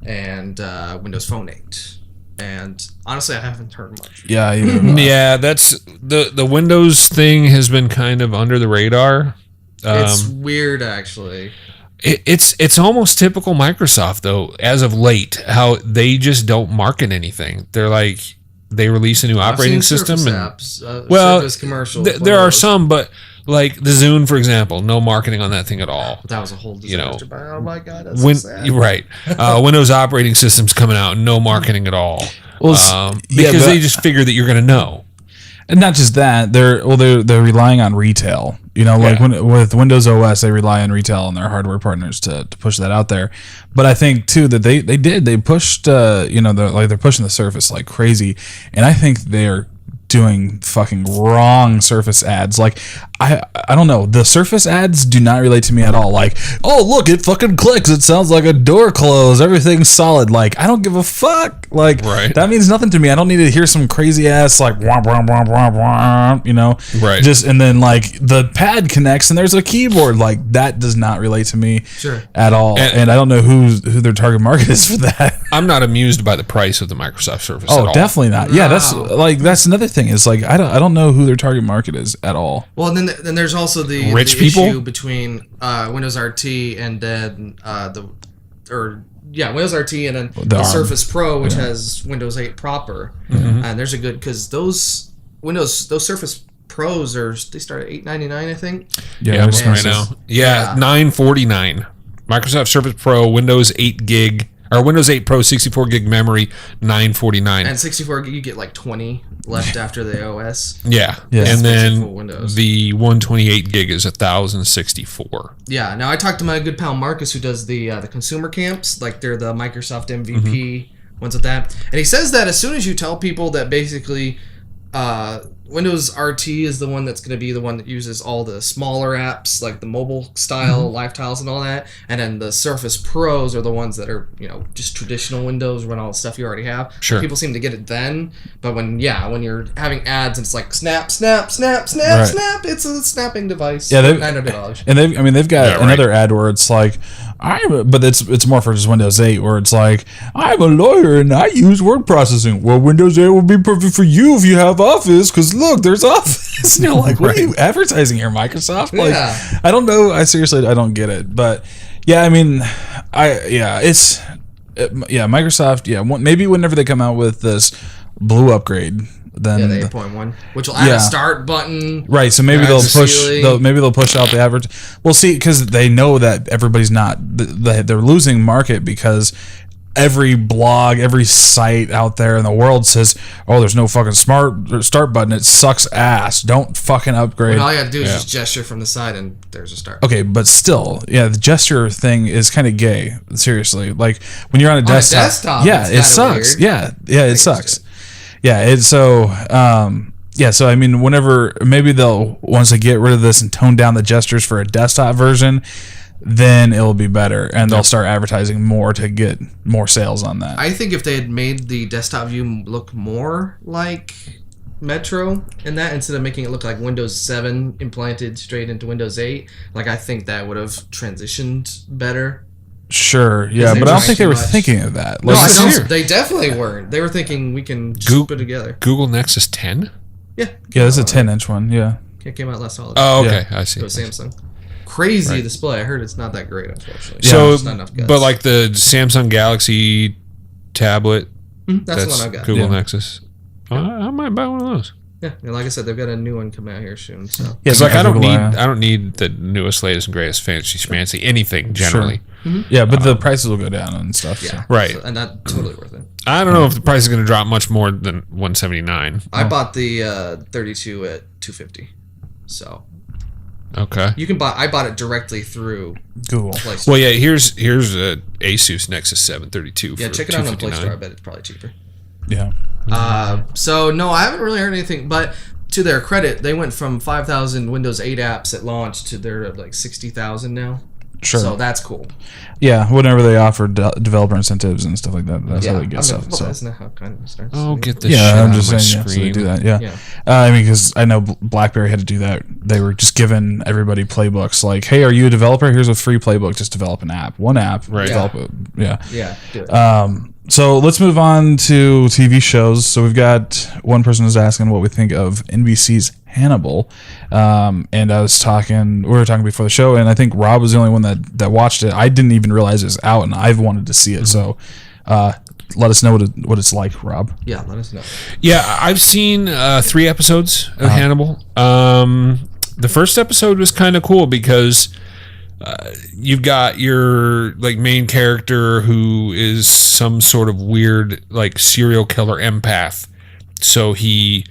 and Windows Phone 8. And honestly, I haven't heard much. yeah, Yeah, that's the Windows thing has been kind of under the radar. It's weird actually. It's almost typical Microsoft though. As of late, how they just don't market anything. They're like they release a new operating I've seen system Surface and apps, well, Surface commercials. there are logos. some, but like the Zune, for example, no marketing on that thing at all. That was a whole disaster. But oh my god, that's When so sad. you're right, Windows operating system's coming out, no marketing at all. Well, Because but- they just figure that you're going to know. and not just that, they're relying on retail. You know, like Yeah. with Windows OS, they rely on retail and their hardware partners to push that out there. But I think too that they pushed they're pushing the Surface like crazy, and I think they're doing fucking wrong Surface ads. Like I don't know, the Surface ads do not relate to me at all. Like, oh look, it fucking clicks, it sounds like a door closed, everything's solid. Like I don't give a fuck. Like Right. that means nothing to me. I don't need to hear some crazy ass like wah, wah, wah, wah, wah, you know, Right. just and then like the pad connects and there's a keyboard. Like that does not relate to me Sure. at all. And I don't know who their target market is for that. I'm not amused by the price of the Microsoft Surface at Oh, all. definitely not. Yeah, No. that's another thing. Is like I don't know who their target market is at all. Well, and then there's also the Rich the people? issue between Windows RT and then Windows RT and then the ARM. Surface Pro, which has Windows 8 proper. And there's a good because those Surface Pros they start at $899, I think. Yeah, I'm there's looking right Surface. now. Yeah, Yeah. $949. Microsoft Surface Pro, Windows 8 gig or Windows 8 Pro 64 gig memory, $949. And 64 gig, you get like 20 left after the OS. Yeah. Yeah. And Full then Windows. the 128 gig is 1,064. Yeah. Now I talked to my good pal Marcus, who does the consumer camps, like they're the Microsoft MVP ones with that, and he says that as soon as you tell people that basically Windows RT is the one that's going to be the one that uses all the smaller apps, like the mobile style live tiles and all that, and then the Surface Pros are the ones that are just traditional Windows, run all the stuff you already have. Sure. People seem to get it then, but when you're having ads and it's like snap, snap, snap, snap, Right. snap, it's a snapping device. Yeah, $900. And they've got Yeah, right. another ad where it's like but it's more for just Windows 8 where it's like I'm a lawyer and I use word processing. Well, Windows 8 will be perfect for you if you have Office because look, there's Office. And you're like, what are you advertising here, Microsoft? Like, Yeah. I don't know. I don't get it. But yeah, I mean, Microsoft. Yeah, maybe whenever they come out with this blue upgrade, then Yeah, the 8.1, which will add Yeah. a start button. right. So maybe Yeah, they'll it's a push. ceiling. Maybe they'll push out the average. We'll see because they know that everybody's not. They're losing market because every blog, every site out there in the world says, "Oh, there's no fucking start button. It sucks ass. Don't fucking upgrade." And all you gotta do is just gesture from the side, and there's a start. Okay, but still, yeah, the gesture thing is kind of gay. Seriously, like when you're on a desktop, yeah, it sucks. Weird. Yeah, it sucks. Yeah, it's so. So I mean, whenever maybe they'll once they get rid of this and tone down the gestures for a desktop version, then it'll be better, and they'll start advertising more to get more sales on that. I think if they had made the desktop view look more like Metro and that, instead of making it look like Windows 7 implanted straight into Windows 8, like I think that would have transitioned better. Sure, yeah, but I don't think they were thinking of that. No, I don't. They definitely weren't. They were thinking we can just put it together. Google Nexus 10? Yeah. Yeah, this is a 10-inch one, yeah. It came out last holiday. Oh, okay, I see. It was Samsung. Crazy display. I heard it's not that great, unfortunately. So, not enough guts. but like the Samsung Galaxy tablet, that's the one I've got. Google Nexus. I might buy one of those. Yeah, and like I said, they've got a new one coming out here soon. So because like I don't need the newest, latest, and greatest, fancy anything generally. Sure. Mm-hmm. Yeah, but the prices will go down and stuff. Yeah, so. Right, and that's totally worth it. I don't know if the price is going to drop much more than $179. I bought the 32 at $250. So okay, you can buy. I bought it directly through Google. Well, yeah, here's a Asus Nexus 732. Yeah, for check it out on Play $259. Store. I bet it's probably cheaper. Yeah. So no, I haven't really heard anything. But to their credit, they went from 5,000 Windows 8 apps at launch to they're like 60,000 now. Sure. So that's cool. Yeah, whenever they offer developer incentives and stuff like that, that's how they get stuff. So. Isn't that how it kind of starts? Oh, get this Yeah, shit I'm on just my saying, so they screen. do that, yeah. I mean, because I know BlackBerry had to do that. They were just giving everybody playbooks like, hey, are you a developer? Here's a free playbook. Just develop an app. One app. Right. Develop it. Yeah. Yeah, do it. So let's move on to TV shows. So we've got one person who's asking what we think of NBC's Hannibal. And we were talking before the show, and I think Rob was the only one that watched it. I didn't even realize it was out, and I've wanted to see it. So let us know what it's like, Rob. Yeah, let us know. Yeah, I've seen 3 episodes of Hannibal. The first episode was kind of cool because you've got your like main character who is some sort of weird like serial killer empath. So he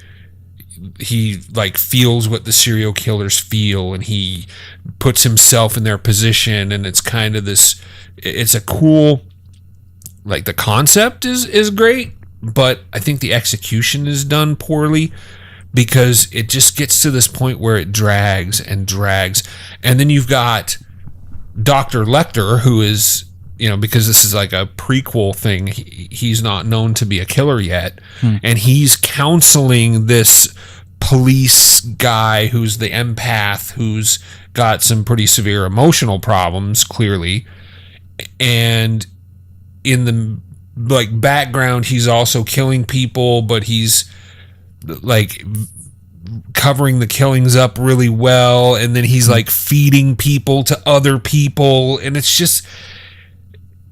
like feels what the serial killers feel, and he puts himself in their position, and it's kind of this. It's a cool, like the concept is great, but I think the execution is done poorly. Because it just gets to this point where it drags, and then you've got Dr. Lecter, who is, because this is like a prequel thing, he's not known to be a killer yet, and he's counseling this police guy who's the empath, who's got some pretty severe emotional problems, clearly, and in the like background, he's also killing people, but he's like covering the killings up really well, and then he's like feeding people to other people, and it's just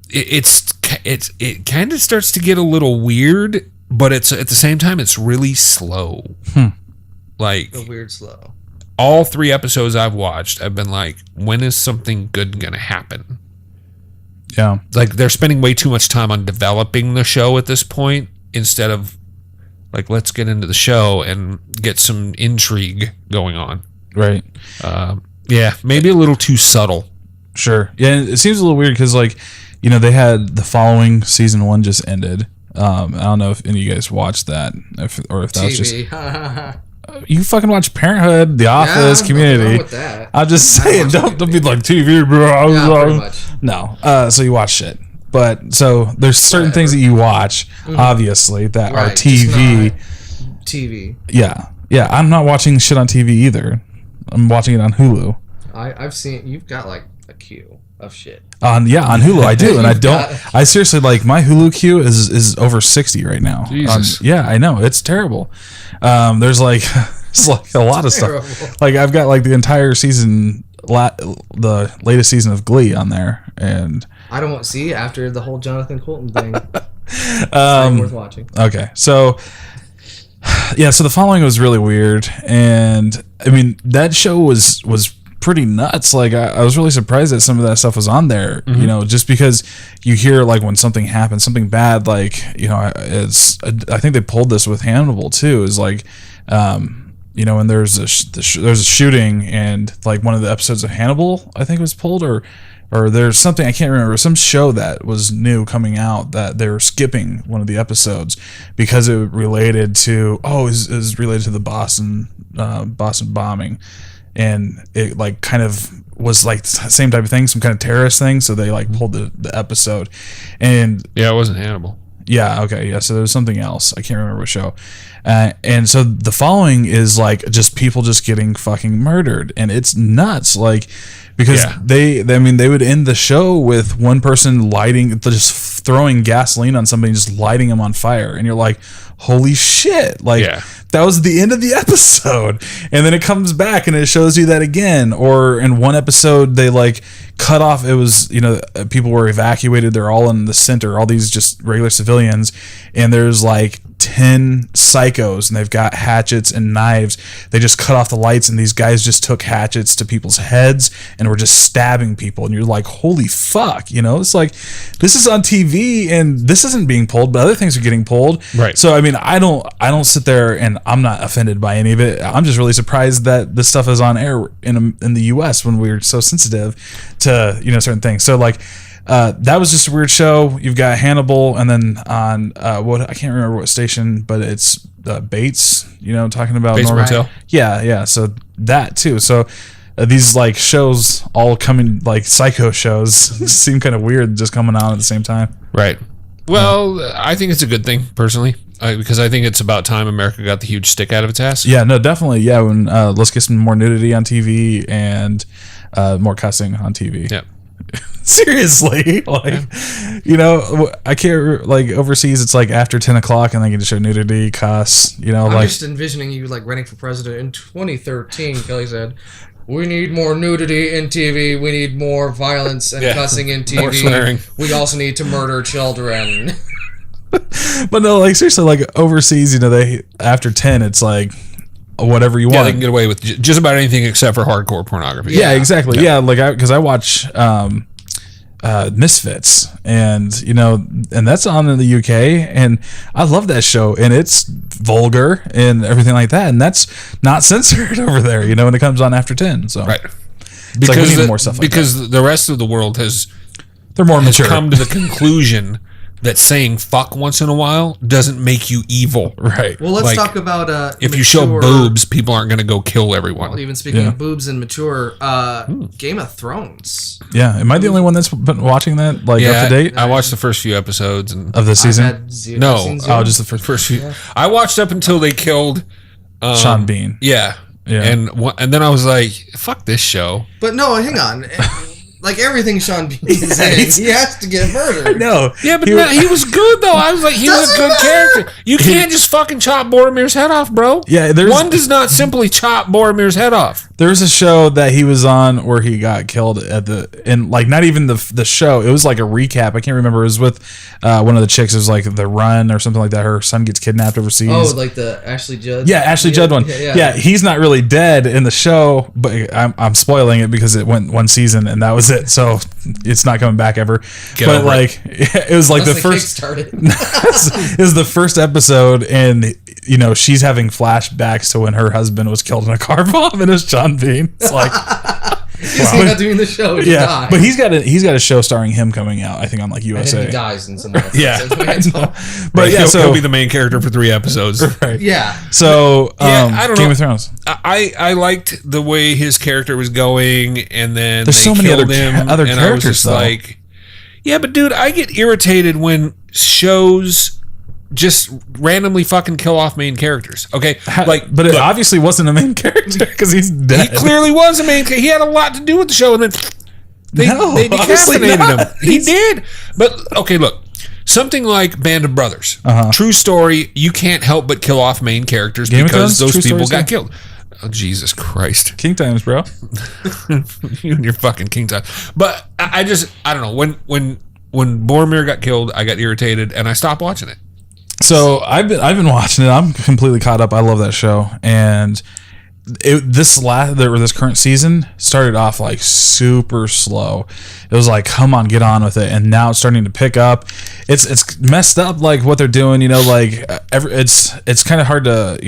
it kind of starts to get a little weird, but it's at the same time it's really slow. Like A weird slow. All 3 episodes I've watched, I've been like, when is something good gonna happen? Yeah, like they're spending way too much time on developing the show at this point instead of like, let's get into the show and get some intrigue going on. right. Yeah, maybe a little too subtle. Sure. Yeah, it seems a little weird because, like, they had The Following season 1 just ended. I don't know if any of you guys watched that, or if that was just you fucking watch Parenthood, The Office, Community. With that. I'm just saying, don't be like TV, bro. Yeah, pretty much. No. So you watch shit. But so there's certain things that you watch, obviously, that are TV. TV. Yeah. Yeah. I'm not watching shit on TV either. I'm watching it on Hulu. I've seen you've got like a queue of shit. On Hulu I do, and I don't. got- I seriously, like, my Hulu queue is over 60 right now. Jesus. Yeah, I know, it's terrible. There's like it's like a lot of Terrible. stuff. Like I've got like the entire season, the latest season of Glee on there, and I don't want to see after the whole Jonathan Colton thing. It's not worth watching. okay, so yeah, so The Following was really weird, and I mean that show was pretty nuts. Like I was really surprised that some of that stuff was on there. You know, just because you hear like when something happens, something bad, like you know, I think they pulled this with Hannibal too. Is like, you know, when there's a shooting and like one of the episodes of Hannibal, I think was pulled or there's something I can't remember, some show that was new coming out that they were skipping one of the episodes because it related to is related to the Boston bombing, and it like kind of was like the same type of thing, some kind of terrorist thing. So they like pulled the episode, and yeah, it wasn't Hannibal. Yeah, okay, yeah. So there was something else. I can't remember what show. And so the following is like just people just getting fucking murdered, and it's nuts. Like because they would end the show with one person just throwing gasoline on somebody, just lighting them on fire, and you're like, holy shit! Like that was the end of the episode, and then it comes back and it shows you that again. Or in one episode they like cut off. It was, you know, people were evacuated. They're all in the center, all these just regular civilians, and there's like 10 psychos, and they've got hatchets and knives. They just cut off the lights, and these guys just took hatchets to people's heads and were just stabbing people. And you're like, holy fuck, you know? It's like, this is on TV, and this isn't being pulled, but other things are getting pulled. Right. So I mean, I don't sit there, and I'm not offended by any of it. I'm just really surprised that this stuff is on air in the U.S. when we're so sensitive to, you know, certain things. So like, that was just a weird show. You've got Hannibal, and then on I can't remember what station, but it's Bates. You know, talking about Bates Motel. Yeah. So that too. So these like shows all coming, like psycho shows, seem kind of weird just coming on at the same time. Right. Well, I think it's a good thing personally, because I think it's about time America got the huge stick out of its ass. Yeah. No, definitely. Yeah. When let's get some more nudity on TV and more cussing on TV. Yeah. Seriously, like, you know, I can't, like, overseas it's like after 10 o'clock and they get to show nudity, cuss, you know. I'm just envisioning you like running for president in 2013. Kelly said, we need more nudity in TV, we need more violence and cussing in TV, more swearing. We also need to murder children. But no, like, seriously, like overseas, you know, they after 10 it's like whatever you want. Yeah, they can get away with just about anything except for hardcore pornography. Yeah, exactly. Yeah, like because I watch Misfits, and you know, and that's on in the UK, and I love that show, and it's vulgar and everything like that, and that's not censored over there, you know, when it comes on after 10. So right, it's because like we need more stuff like that. The rest of the world they're more has mature. come to the conclusion that saying fuck once in a while doesn't make you evil. Right. Well, let's talk about if you show boobs, people aren't going to go kill everyone. Well, even speaking of boobs and mature, Game of Thrones. Yeah, am I the only one that's been watching that up to date? I watched the first few episodes of the season. Just the first few. Yeah. I watched up until they killed Sean Bean. Yeah. And then I was like, fuck this show. But no, hang on. Like everything Sean Bean is in, he has to get murdered. No. Yeah, but he was good though. I was like, he was a good character. You can't just fucking chop Boromir's head off, bro. Yeah, one does not simply chop Boromir's head off. There was a show that he was on where he got killed and like not even the show. It was like a recap. I can't remember. It was with one of the chicks. It was like The Run or something like that. Her son gets kidnapped overseas. Oh, like the Ashley Judd. Yeah, Ashley Judd one. Yeah, he's not really dead in the show, but I'm spoiling it because it went one season and that was it. So it's not coming back ever. But like it was like the first. It was the first episode, and you know she's having flashbacks to when her husband was killed in a car bomb, and it's Sean Bean. It's like. He's not doing the show. Yeah, but he's got a show starring him coming out. I think on like USA. And he dies in some episodes. Yeah, but yeah, he'll be the main character for 3 episodes. Right. Yeah. So I don't know. Game of Thrones. I liked the way his character was going, and then there's so many other and characters. I was just though. like, yeah, but dude, I get irritated when shows just randomly fucking kill off main characters. Okay, but it obviously wasn't a main character because he's dead. He clearly was a main character. He had a lot to do with the show, and then they decapitated him. He did. But okay, look, something like Band of Brothers, true story. You can't help but kill off main characters because those people got killed. Oh, Jesus Christ. King times, bro. You and your fucking king time. But I don't know. When Boromir got killed, I got irritated and I stopped watching it. So I've been watching it. I'm completely caught up. I love that show. And this current season started off like super slow. It was like, come on, get on with it, and now it's starting to pick up. It's messed up, like what they're doing. Like it's kind of hard to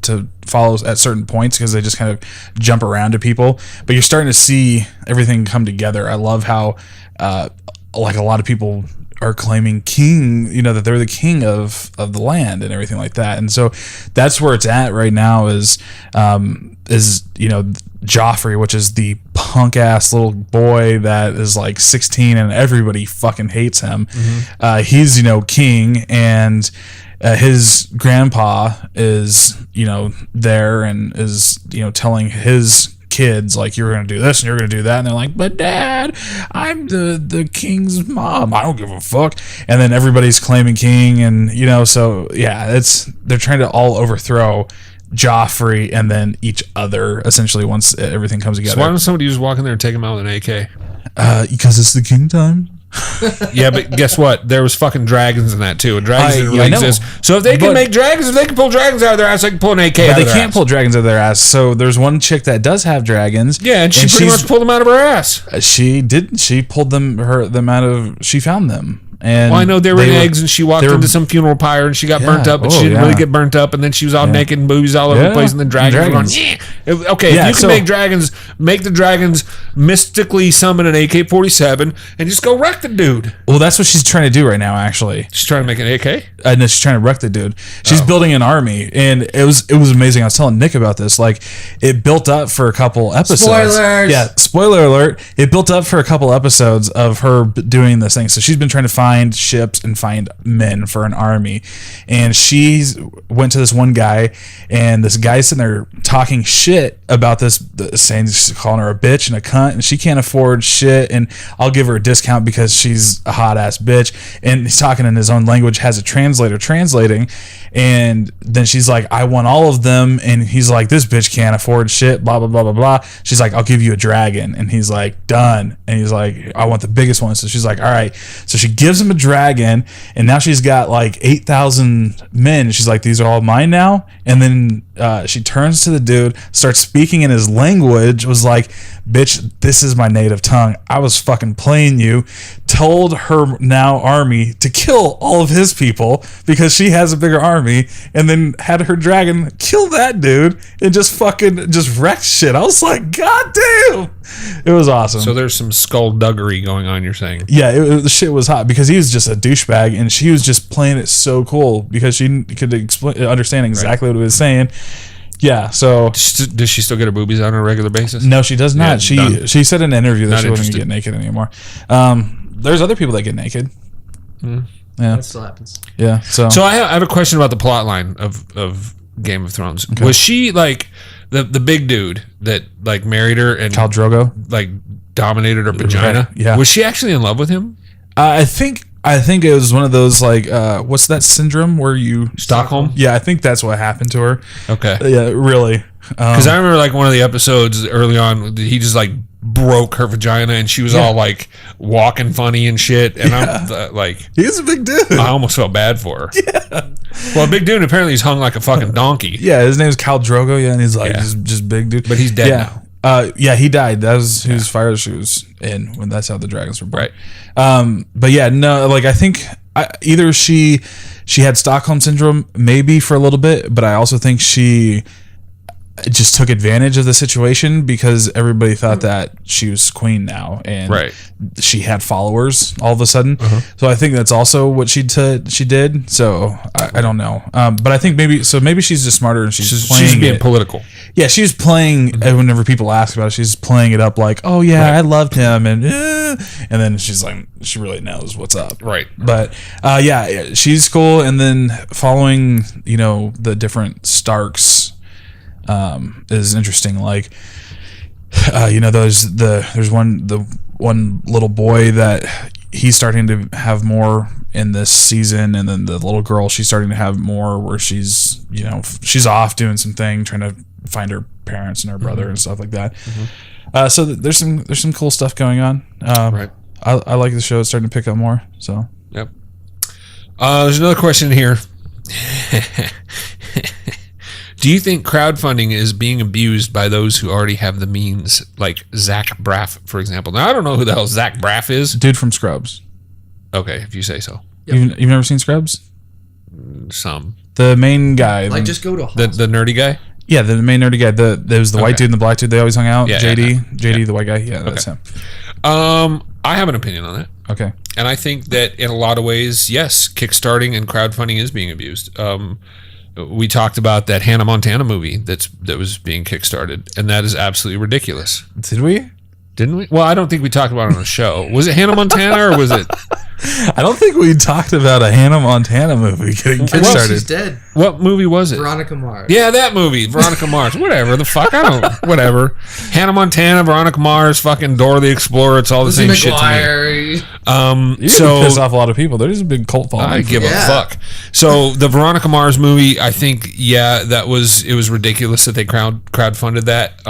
to follow at certain points because they just kind of jump around to people. But you're starting to see everything come together. I love how like a lot of people are claiming king, that they're the king of the land and everything like that. And so that's where it's at right now is Joffrey, which is the punk ass little boy that is like 16 and everybody fucking hates him. He's, king, and his grandpa is, there and is, telling his kids like, you're gonna do this and you're gonna do that, and they're like, but Dad, I'm the king's mom, I don't give a fuck. And then everybody's claiming king, and so yeah, they're trying to all overthrow Joffrey and then each other essentially once everything comes together. So why don't somebody just walk in there and take him out with an AK? Because it's the king time. Yeah, but guess what? There was fucking dragons in that too, and dragons didn't really exist. So if they can make dragons, if they can pull dragons out of their ass, they can pull an AK out of their ass. But they can't pull dragons out of their ass. So there's one chick that does have dragons. Yeah, and she pretty much pulled them out of her ass. She didn't. She pulled them out of. She found them. And I know they were in eggs, and she walked into some funeral pyre, and she got burnt up, but she didn't really get burnt up, and then she was all naked and boobies all over the place, and then dragons were going, yeah. Okay, if you can make dragons, make the dragons mystically summon an AK-47 and just go wreck the dude. Well, that's what she's trying to do right now, actually. She's trying to make an AK? And then she's trying to wreck the dude. She's building an army, and it was amazing. I was telling Nick about this. Like, it built up for a couple episodes. Spoilers! Yeah, spoiler alert. It built up for a couple episodes of her doing this thing. So she's been trying to find ships and find men for an army, and she went to this one guy, and this guy's sitting there talking shit about this, saying, calling her a bitch and a cunt, and she can't afford shit, and I'll give her a discount because she's a hot ass bitch. And he's talking in his own language, has a translator translating, and then she's like, I want all of them, and he's like, this bitch can't afford shit, blah blah blah blah blah. She's like, I'll give you a dragon, and he's like, done. And he's like, I want the biggest one. So she's like, all right. So she gives him a dragon, and now she's got like 8,000 men. She's like, these are all mine now. And then she turns to the dude, starts speaking in his language, was like, bitch, this is my native tongue, I was fucking playing you. Told her now army to kill all of his people because she has a bigger army, and then had her dragon kill that dude and just wreck shit. I was like, god damn, it was awesome. So there's some skullduggery going on, you're saying? Yeah, the shit was hot because he was just a douchebag, and she was just playing it so cool because she could understand exactly what he was saying. Yeah, so does she still get her boobies out on a regular basis? No, she does not. Yeah, she said in an interview that Not she wasn't gonna get naked anymore. There's other people that get naked. Yeah, That still happens. yeah. So I have a question about the plot line of Game of Thrones. Okay. Was she like the big dude that like married her and Khal Drogo like dominated her vagina? Right, yeah. Was she actually in love with him? I think it was one of those like what's that syndrome where you Stockholm? Yeah, I think that's what happened to her. Okay. Yeah, really. Because I remember like one of the episodes early on, he just like broke her vagina, and she was all like walking funny and shit. And I'm like, he's a big dude. I almost felt bad for her. Yeah. Well, big dude apparently he's hung like a fucking donkey. Yeah, his name's Khal Drogo. Yeah, and he's like just big dude. But he's dead now. Yeah, he died. That was whose fire she was in when that's how the dragons were born. Right. But yeah, no, like I think either she had Stockholm syndrome maybe for a little bit, but I also think she just took advantage of the situation because everybody thought that she was queen now, and she had followers all of a sudden. So I think that's also what she did. So I don't know, but I think maybe she's just smarter and she's being political. Yeah, she was playing. Whenever people ask about it, she's playing it up like, "Oh yeah, I loved him," and then she's like, she really knows what's up, right? But yeah, she's cool. And then following, the different Starks is interesting. Like, there's one little boy that he's starting to have more in this season, and then the little girl, she's starting to have more where she's off doing some thing, trying to find her parents and her brother and stuff like that. So there's some cool stuff going on. Right. I like the show. It's starting to pick up more. So there's another question here. Do you think crowdfunding is being abused by those who already have the means, like Zach Braff, for example? Now, I don't know who the hell Zach Braff is. Dude from Scrubs. Okay, if you say so. You've never seen Scrubs? Some. The main guy. Like, just go to a The nerdy guy? Yeah, the main nerdy guy. There was the white dude and the black dude. They always hung out. Yeah, JD, the white guy. Yeah, that's him. I have an opinion on that. Okay. And I think that in a lot of ways, yes, kickstarting and crowdfunding is being abused. We talked about that Hannah Montana movie that was being kickstarted, and that is absolutely ridiculous. Did we? Didn't we? Well, I don't think we talked about it on a show. Was it Hannah Montana or was it? I don't think we talked about a Hannah Montana movie getting She's kickstarted. dead. What movie was it? Veronica Mars. Yeah, that movie, Veronica Mars. Whatever the fuck, I don't. Whatever. Hannah Montana, Veronica Mars, fucking Dora the Explorer. It's all the same shit to me. You So piss off a lot of people. There's a big cult following. I give Yeah. a fuck. So the Veronica Mars movie, I think, it was ridiculous that they crowdfunded that.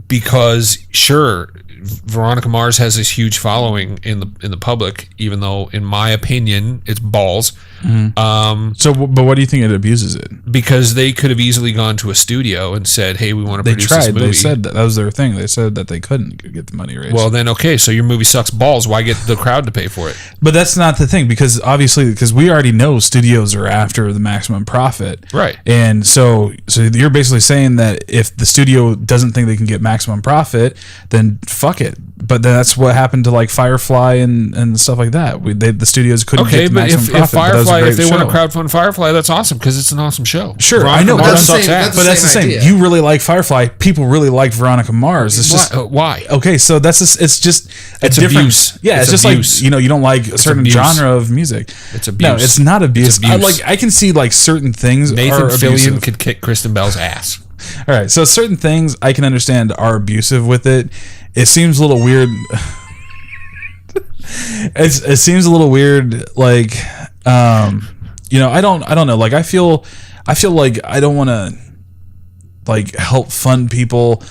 Because sure, Veronica Mars has this huge following in the public, even though, in my opinion, it's balls. But what do you think it abuses it? Because they could have easily gone to a studio and said, "Hey, we want to They produce tried. this movie." They said that was their thing. They said that they couldn't get the money raised. Well, then okay, so your movie sucks balls. Why get the crowd to pay for it? but that's not the thing, because we already know studios are after the maximum profit, Right. And so you're basically saying that if the studio doesn't think they can get maximum profit, then fuck it. But that's what happened to like Firefly and stuff like that. The studios couldn't Okay, get the but maximum if profit. but that was a Firefly, great if they want to show. crowdfund Firefly, that's awesome because it's an awesome show. Sure, Veronica I know, Mars but sucks that's ass. but that's the same. idea. You really like Firefly. People really like Veronica Mars. It's just Why? okay. So it's just a It's different. abuse. Yeah, It's it's just abuse. like you don't like a certain abuse. genre of music. It's No, abuse. it's not abuse. It's abuse. I can see like certain things Nathan are Fillion abusive. could kick Kristen Bell's ass. All right, so certain things I can understand are abusive with it. It seems a little weird. It seems a little weird, like I don't know. Like I feel like I don't want to like help fund people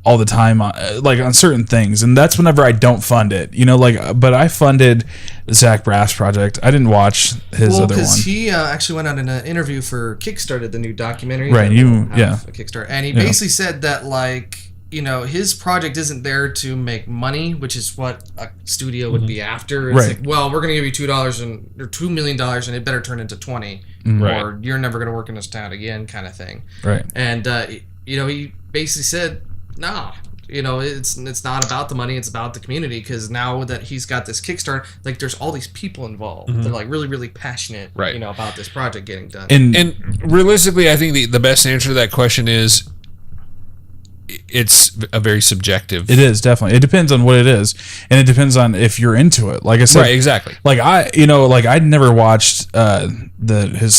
all the time, like on certain things, and that's whenever I don't fund it. But I funded Zach Braff's project. I didn't watch his other one. Because he actually went out in an interview for Kickstarted, the new documentary. Right, that you- will have yeah. a Kickstarter, and he basically said that his project isn't there to make money, which is what a studio would be after. It's Right. like, well, we're going to give you $2 million, and it better turn into 20, Right. or you're never going to work in this town again, kind of thing. Right. And he basically said, nah. It's not about the money, it's about the community, because now that he's got this Kickstarter, like there's all these people involved. They're like really, really passionate, Right. about this project getting done. And realistically, I think the best answer to that question is it's a very subjective. It is definitely. It depends on what it is, and it depends on if you're into it. Like I said, Right, exactly. Like I'd never watched his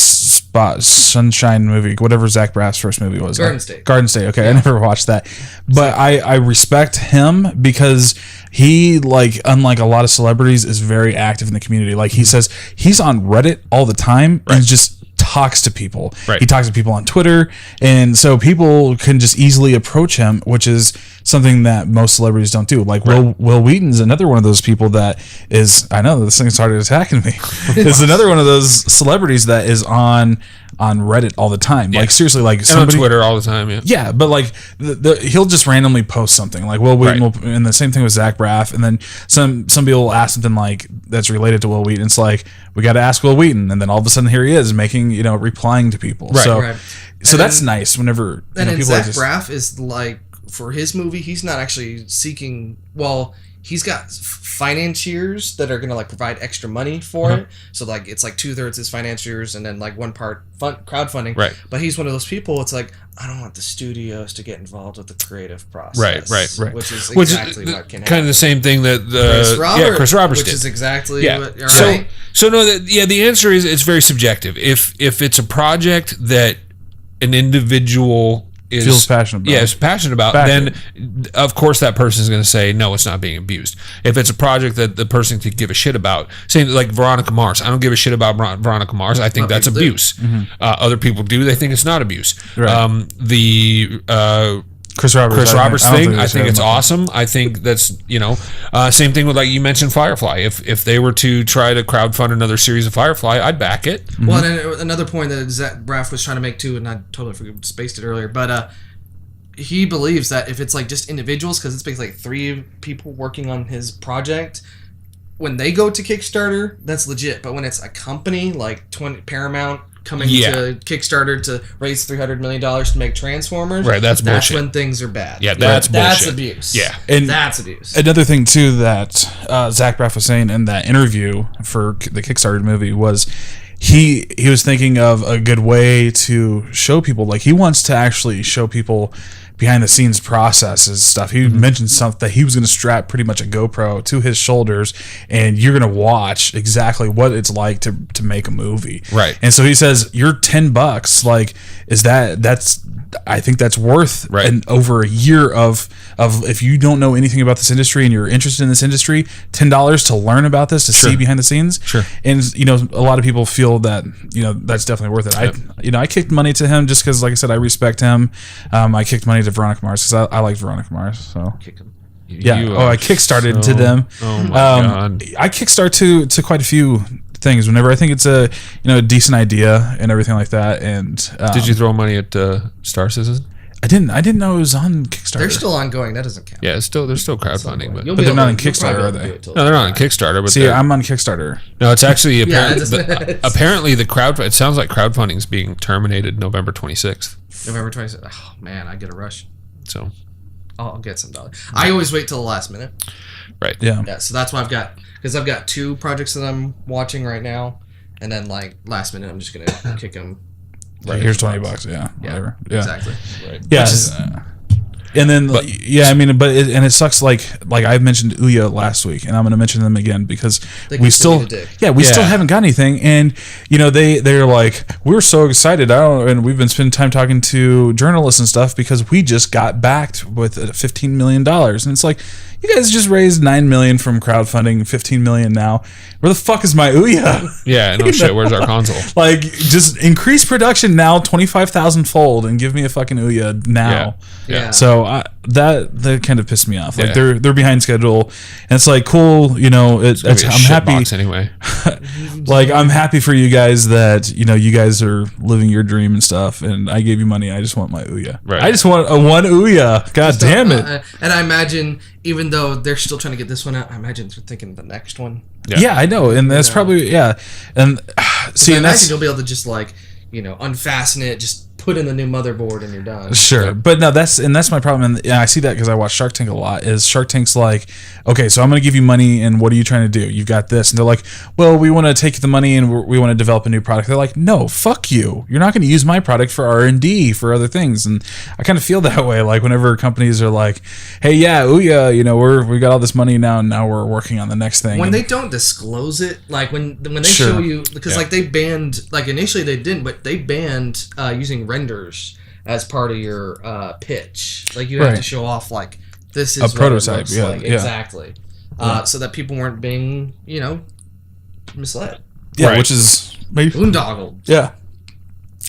Sunshine movie, whatever Zach Braff's first movie was. Garden State. Garden State. Okay, I never watched that, but I respect him because he, like, unlike a lot of celebrities, is very active in the community. Like he says, he's on Reddit all the time and just talks to people. Right. He talks to people on Twitter, and so people can just easily approach him, which is something that most celebrities don't do. Like Will Wheaton's another one of those people that is, I know this thing started attacking me. It's another one of those celebrities that is on Reddit all the time. Like seriously, like And on Twitter all the time, yeah. yeah, but like he'll just randomly post something like Will Wheaton will, and the same thing with Zach Braff, and then some people will ask something like that's related to Will Wheaton. It's like, we got to ask Will Wheaton, and then all of a sudden here he is making, replying to people. Right. So, Right. so And that's then- nice whenever And then people Zach are just, Braff is like, for his movie, he's not actually seeking. Well, he's got financiers that are going to like provide extra money for it. So like it's like 2/3 his financiers, and then like 1 part crowdfunding. Right. But he's one of those people. It's like, I don't want the studios to get involved with the creative process. Right. Which is Which exactly is what can kind happen. of the same thing that Chris Roberts which did. is exactly Yeah. what. All So right. so no, the answer is it's very subjective. If it's a project that an individual feels passionate about. yeah, is passionate about, then of course that person is going to say no, it's not being abused. If it's a project that the person could give a shit about, saying like Veronica Mars, I don't give a shit about Veronica Mars. I think Other that's people do. abuse. Other people do. They think it's not abuse. Right. Chris Roberts Roberts thing. I they think should it's have awesome. I think that's, same thing with, like you mentioned, Firefly. If they were to try to crowdfund another series of Firefly, I'd back it. Well, and then another point that Zach Braff was trying to make too, and I totally spaced it earlier, but he believes that if it's like just individuals, because it's basically like 3 people working on his project, when they go to Kickstarter, that's legit. But when it's a company like Paramount coming to Kickstarter to raise $300 million to make Transformers, right? That's bullshit. when things are bad. Yeah, that's bullshit. That's abuse. Yeah, and that's abuse. Another thing too that Zach Braff was saying in that interview for the Kickstarter movie was he was thinking of a good way to show people, like he wants to actually show people behind the scenes processes stuff. He mentioned something that he was going to strap pretty much a GoPro to his shoulders, and you're going to watch exactly what it's like to make a movie. Right. And so he says, "You're $10. Like, I think that's worth over a year of if you don't know anything about this industry and you're interested in this industry, $10 to learn about this, to see behind the scenes." Sure. And a lot of people feel that that's definitely worth it. I kicked money to him just because, like I said, I respect him. I kicked money to Veronica Mars because I like Veronica Mars. So Kick 'em. yeah. I kickstarted to them. Oh my god. I kickstart to quite a few things whenever I think it's a decent idea and everything like that. And Did you throw money at Star Citizen? I didn't know it was on Kickstarter. They're still ongoing. That doesn't count. Yeah, they're still crowdfunding, but they're not on Kickstarter, are they? no, they're not on Kickstarter. But See, I'm on Kickstarter. no, it's actually apparently, it's- apparently the crowd. It sounds like crowdfunding is being terminated November 26th. November 26th. Oh man, I get a rush. So, I'll get some dollars. I always wait till the last minute. right. Yeah. Yeah, so that's why I've got 2 projects that I'm watching right now, and then like last minute I'm just gonna kick them. Right. Here's $20. Yeah. Whatever. Yeah. Exactly. Right. Yeah. And then, it sucks. Like I mentioned Ouya last week, and I'm going to mention them again because we still haven't got anything. And they're like, we're so excited. And we've been spending time talking to journalists and stuff because we just got backed with $15 million. And it's like, you guys just raised $9 million from crowdfunding, $15 million now. Where the fuck is my Ouya? Yeah, no shit. Where's our console? Like, just increase production now 25,000 fold and give me a fucking Ouya now. Yeah. So that kind of pissed me off. Like Yeah. they're behind schedule, and it's like cool. I'm happy. Box anyway. Like I'm happy for you guys that you guys are living your dream and stuff. And I gave you money. I just want my Ouya. Right. I just want one Ouya. God damn it. And I imagine, even though they're still trying to get this one out, I imagine they're thinking the next one. Yeah, I know, and that's probably And see, I and imagine that's you'll be able to just unfasten it, just put in the new motherboard, and you're done. sure. But no, that's my problem. And I see that because I watch Shark Tank a lot. Is Shark Tank's like, okay, so I'm going to give you money, and what are you trying to do? You've got this, and they're like, well, we want to take the money and we want to develop a new product. They're like, no, fuck you. You're not going to use my product for R&D for other things. And I kind of feel that way. Like whenever companies are like, hey, yeah, Ouya, we got all this money now, and now we're working on the next thing. When they don't disclose it, like when they show you, because like they banned, like initially they didn't, but they banned using renders as part of your pitch. Like you have to show off like this is a prototype. It looks like. Exactly. So that people weren't being misled. Yeah, Right. which is maybe Boondoggled. yeah.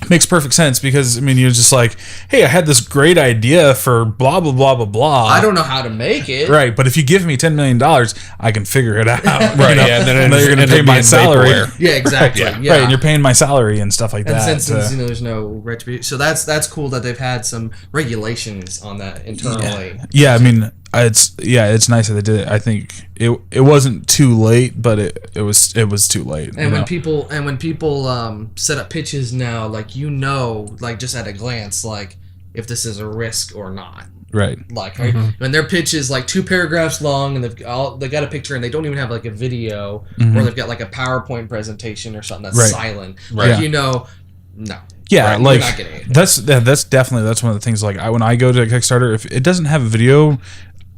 Makes perfect sense because you're just like, hey, I had this great idea for blah blah blah blah blah. I don't know how to make it. Right, but if you give me $10 million, I can figure it out. Right. Yeah. And then you're going to pay my salary. Yeah, exactly. Yeah. Yeah. Right, and you're paying my salary and stuff like And that. since there's no retribution, so that's cool that they've had some regulations on that internally. Yeah, it's nice that they did it. I think it wasn't too late, but it was too late. And when people set up pitches now, like like just at a glance, like if this is a risk or not. right, Like when their pitch is like 2 paragraphs long and they got a picture and they don't even have like a video or they've got like a PowerPoint presentation or something that's Right. silent. Right. Like no. yeah, Right, like you're not getting it. that's definitely one of the things. Like when I go to Kickstarter, if it doesn't have a video,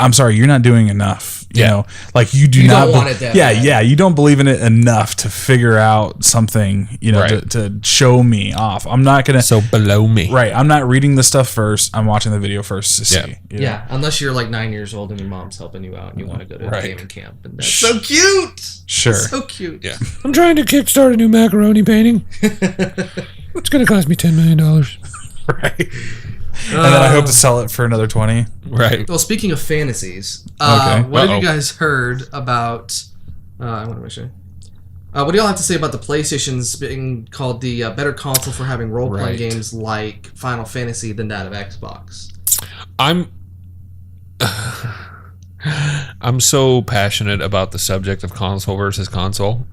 I'm sorry, you're not doing enough. You know, like you You not don't want it that yeah, bad. yeah, you don't believe in it enough to figure out something. Right. To show me off. I'm not gonna. So below me. Right, I'm not reading the stuff first. I'm watching the video first to see. Yeah, unless you're like 9 years old and your mom's helping you out and you want to go to a Right. gaming camp. And that's so cute. Sure. So cute. Yeah. I'm trying to kickstart a new macaroni painting. It's going to cost me $10 million. Right. and then I hope to sell it for another 20. Right. Well, speaking of fantasies, Okay. what have you guys heard about? I want to make sure. What do y'all have to say about the PlayStation's being called the better console for having role-playing Right. games like Final Fantasy than that of Xbox? I'm so passionate about the subject of console versus console.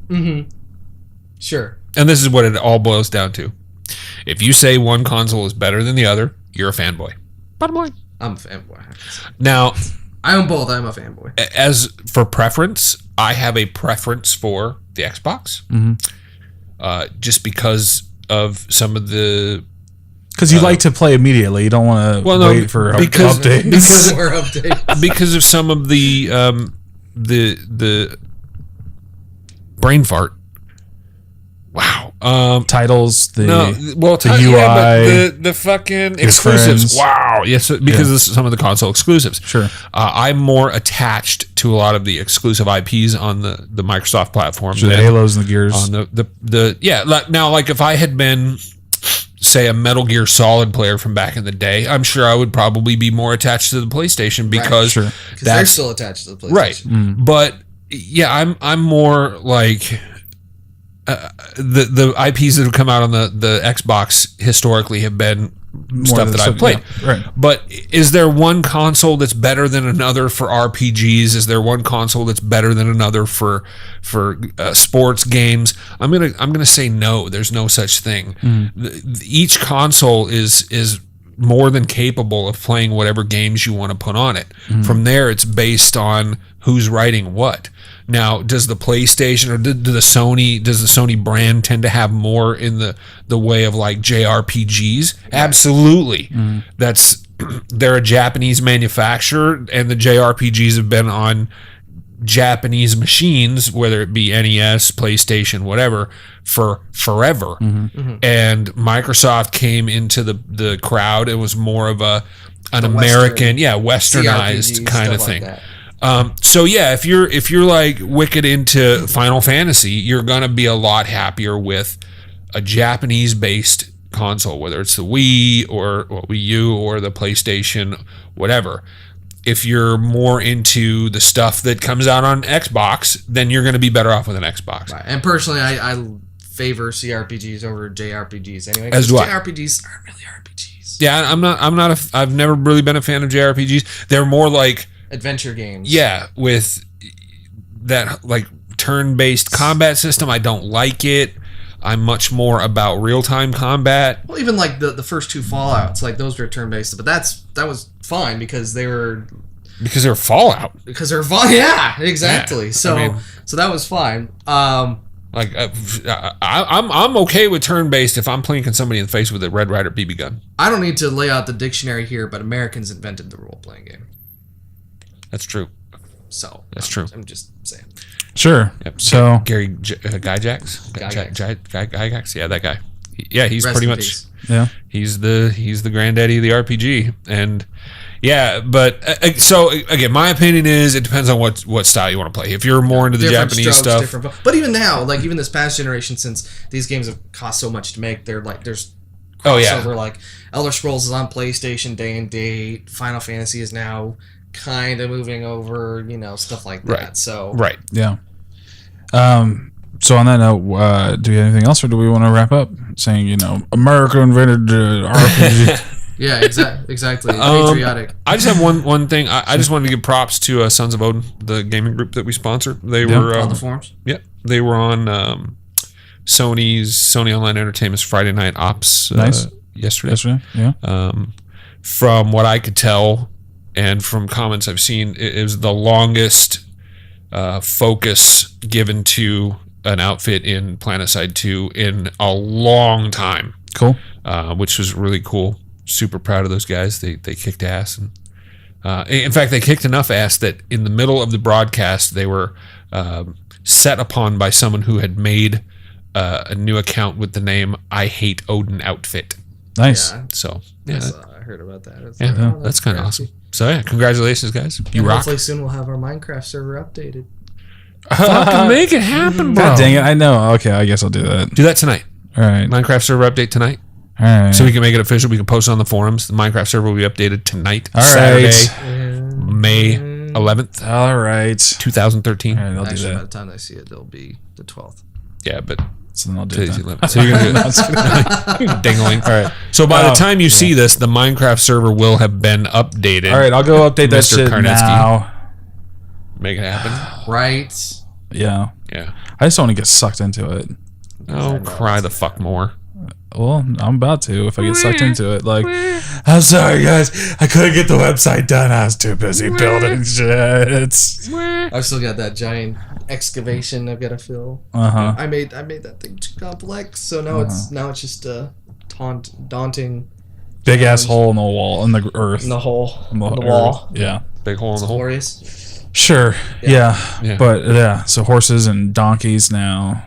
Mm-hmm. Sure. And this is what it all boils down to. If you say one console is better than the other, you're a fanboy. Bottom line. I'm a fanboy. Now, I own both. I'm a fanboy. as for preference, I have a preference for the Xbox. Just because of some of the... Because you like to play immediately. You don't want to wait for updates. More updates. because of some of the brain fart. Wow. Titles, the UI, but the fucking exclusives. friends. Wow. Yes, because of some of the console exclusives. Sure. I'm more attached to a lot of the exclusive IPs on the Microsoft platform. The Halos and the Gears. On like if I had been, say, a Metal Gear Solid player from back in the day, I'm sure I would probably be more attached to the PlayStation because Sure. They're still attached to the PlayStation. right. But yeah, I'm more like the IPs that have come out on the Xbox historically have been stuff that I've played. Yeah, right. But is there one console that's better than another for RPGs? Is there one console that's better than another for sports games? I'm gonna say no. There's no such thing. Each console is more than capable of playing whatever games you want to put on it. From there, it's based on who's writing what. Now, does the PlayStation or does the Sony brand tend to have more in the way of like JRPGs? Absolutely. They're a Japanese manufacturer, and the JRPGs have been on Japanese machines, whether it be NES, PlayStation, whatever, for forever. And Microsoft came into the crowd. It was more of an American, westernized CRPGs, kind of stuff thing. like that. So yeah, if you're like wicked into Final Fantasy, you're gonna be a lot happier with a Japanese based console, whether it's the Wii or Wii U or the PlayStation, whatever. If you're more into the stuff that comes out on Xbox, then you're gonna be better off with an Xbox. Right. And personally, I favor CRPGs over JRPGs anyway. As do I. JRPGs aren't really RPGs. Yeah, I've never really been a fan of JRPGs. They're more like Adventure games. Yeah, with that like turn-based combat system, I don't like it. I'm much more about real-time combat. Well, even like the first two Fallouts, like those were turn-based, but that was fine because they're Fallout. Yeah, exactly. Yeah, so that was fine. I'm okay with turn-based if I'm plinking somebody in the face with a Red Ryder BB gun. I don't need to lay out the dictionary here, but Americans invented the role-playing game. That's true. So That's true. I'm just saying. Sure. Yep. So Gary Gygax? Gygax? Yeah, that guy. Yeah, he's Rest pretty in much peace. yeah. he's the granddaddy of the RPG. And yeah, but so again, my opinion is it depends on what style you want to play. If you're more into the Different Japanese strokes, stuff, but even now, like even this past generation, since these games have cost so much to make, they're like there's crossover. Like Elder Scrolls is on PlayStation day and date. Final Fantasy is now kind of moving over, stuff like that. Right. So right. Yeah. So on that note, do we have anything else, or do we want to wrap up saying, America invented RPG? Yeah, exactly. Patriotic. I just have one thing. I just wanted to give props to Sons of Odin, the gaming group that we sponsor. They were On the forums. Yeah, they were on Sony Online Entertainment's Friday Night Ops yesterday. Yeah. From what I could tell, and from comments I've seen, it was the longest focus given to an outfit in PlanetSide 2 in a long time. Cool. Which was really cool. Super proud of those guys. They kicked ass, and in fact, they kicked enough ass that in the middle of the broadcast, they were set upon by someone who had made a new account with the name "I Hate Odin Outfit." Nice. Yeah. So I heard about that. that's kind of awesome. So yeah, congratulations, guys. You And rock. hopefully soon we'll have our Minecraft server updated. Fucking make it happen, bro. God dang it! I know. Okay, I guess I'll do that. Do that tonight. All right. Minecraft server update tonight. All right. So we can make it official. We can post it on the forums. The Minecraft server will be updated tonight, All Saturday, right. May 11th, All right. 2013. All right, I'll do Actually, by that. the time I see it, it'll be the 12th. Yeah, but So then I'll do today's that. 11th. So you're going to do dingling. All right. So by the time you see this, the Minecraft server will have been updated. All right, I'll go update that Mr. shit Karnetsky. now. Make it happen. Right. Yeah. Yeah. I just don't want to get sucked into it. Oh, cry the fuck more. Well, I'm about to if I get sucked into it. Like, I'm sorry, guys. I couldn't get the website done. I was too busy building shit. I've still got that giant excavation I've got to fill. Uh-huh. I made that thing too complex, so now it's just a daunting Big ass hole in the wall, in the earth. in the hole In in the earth. wall. Yeah. Big hole in the hole. Glorious. Sure. Yeah. Yeah. But yeah, so horses and donkeys now.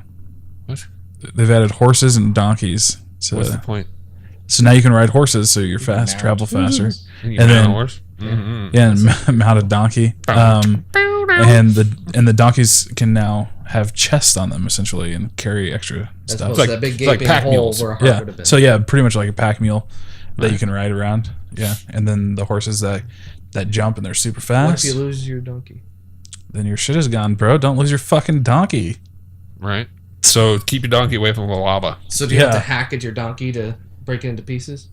What? They've added horses and donkeys. What's the So, point? so now you can ride horses, so you're fast, mount. travel faster. You And mount then- a horse? Mm-hmm. Yeah, and mount a donkey. And the donkeys can now have chests on them essentially and carry extra As stuff. opposed to like- that big it's like gaping pack hole mules. where a heart would have Yeah. been. So yeah, pretty much like a pack mule that you can ride around. Yeah, and then the horses that jump and they're super what fast. if you lose your donkey? Then your shit is gone, bro. Don't lose your fucking donkey. Right. So keep your donkey away from the lava. So do you have to Yeah. hack at your donkey to break it into pieces?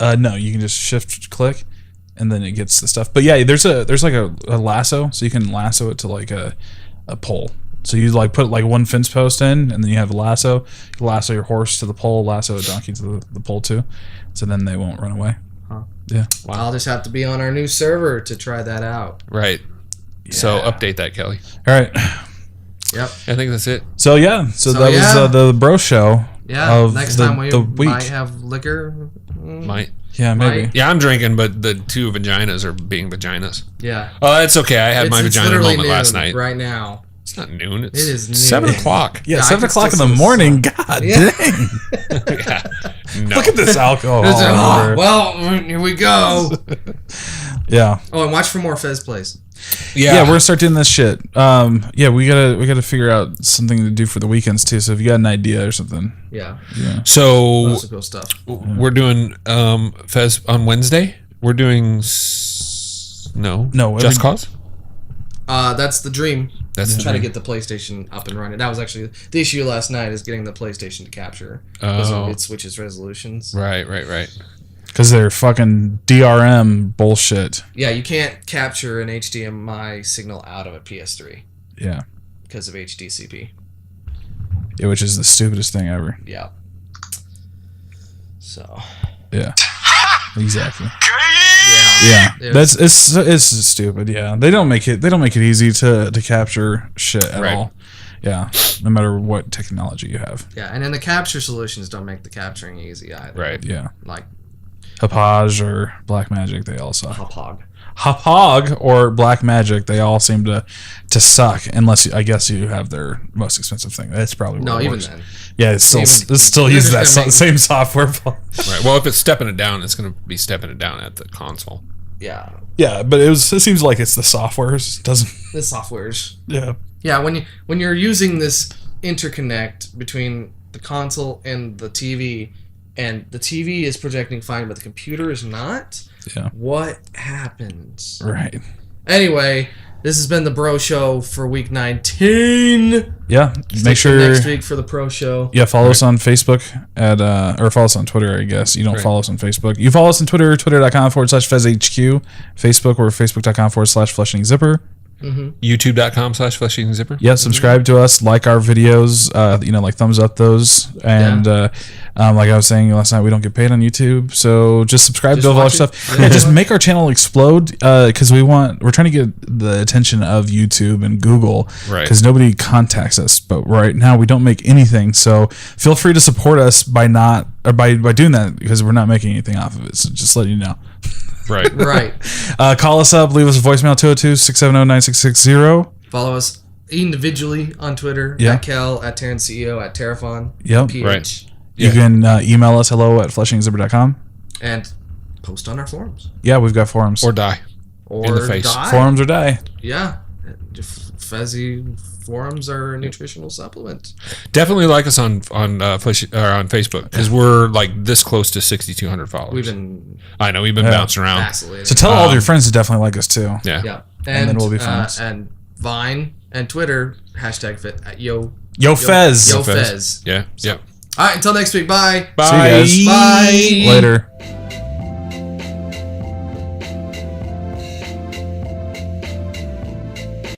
No, you can just shift click, and then it gets the stuff. But yeah, there's like a lasso, so you can lasso it to like a pole. So you like put like one fence post in, and then you have a lasso. You lasso your horse to the pole, lasso a donkey to the pole too. So then they won't run away. Huh. Yeah. I'll just have to be on our new server to try that out. Right. So Yeah. update that, Kelly. All right. Yep. I think that's it. So yeah, so that yeah. was the bro show. Yeah. Of Next the, time we the week. might have liquor. Might. Yeah, maybe. Might. Yeah, I'm drinking, but the two vaginas are being vaginas. Yeah. Oh, it's okay. I had my It's vagina literally moment noon last night. Right now. It's not noon. It's It is noon. 7 o'clock. Yeah, Yeah, I 7 can o'clock in still the see the morning. sun. God Yeah. dang. Yeah. No. Look at this alcohol. Oh, well, here we go. Yeah. Oh, and watch for more Fez plays. Yeah, we're gonna start doing this shit. Yeah, we gotta figure out something to do for the weekends too. So if you got an idea or something, Yeah. So Lots of cool stuff. we're doing Fez on Wednesday. We're doing no every- Just Cause. That's the dream. That's the Try to dream. get the PlayStation up and running. That was actually the issue last night, is getting the PlayStation to capture because Oh. it switches resolutions. Right. because they're fucking DRM bullshit. Yeah, you can't capture an HDMI signal out of a PS3 Yeah, because of HDCP. yeah, which is the stupidest thing ever. Yeah. So. Yeah, exactly. Yeah. Yeah, it's stupid. Yeah, they don't make it easy to capture shit at Right. all. Yeah, no matter what technology you have. Yeah, and then the capture solutions don't make the capturing easy either. Right. Yeah, Like Hauppauge or Blackmagic, they all suck. Hauppauge. Hauppauge or Blackmagic, they all seem to suck unless I guess you have their most expensive thing. That's probably No, what it even works. then. Yeah, it's still Even- still uses that They're just gonna make- same software. Right. Well, if it's stepping it down, it's going to be stepping it down at the console. Yeah. Yeah, but it seems like it's the software. It doesn't. The softwares. Yeah. Yeah, when you're using this interconnect between the console and the TV, and the TV is projecting fine, but the computer is not, Yeah. what happens? Right. Anyway, this has been the Bro Show for week 19. Yeah. Stay Make sure. tuned next week for the Pro Show. Yeah, follow us on Facebook or follow us on Twitter, I guess. You don't Right. follow us on Facebook. You follow us on Twitter, twitter.com/FezHQ. Facebook, we're facebook.com/FlushingZipper. YouTube.com/FleshingZipper. Yeah, subscribe to us, like our videos, like thumbs up those. And like I was saying last night, we don't get paid on YouTube. So just subscribe Just to all our watch it. stuff. Yeah. Yeah, just make our channel explode because we're trying to get the attention of YouTube and Google. Right. Because nobody contacts us. But right now we don't make anything. So feel free to support us by doing that because we're not making anything off of it. So just letting you know. Right. Right. Call us up, leave us a voicemail 202-670-9660. Follow us individually on Twitter. Yeah. At Kel, at Terran CEO, at Terrafon. Yep. PH. Right. You can email us hello@flushingzipper.com. And post on our forums. Yeah, we've got forums. Or die. Or In the face. die. Forums or die. Yeah. Fuzzy forums are a nutritional supplement. Definitely like us on Facebook because we're like this close to 6,200 followers. We've been bouncing around. Vacillating. So tell all your friends to definitely like us too. Yeah. And then we'll be friends. And Vine and Twitter #yo Fez. Yo Fez. Yeah. All right, until next week. Bye. Bye. See you guys. Bye. Later.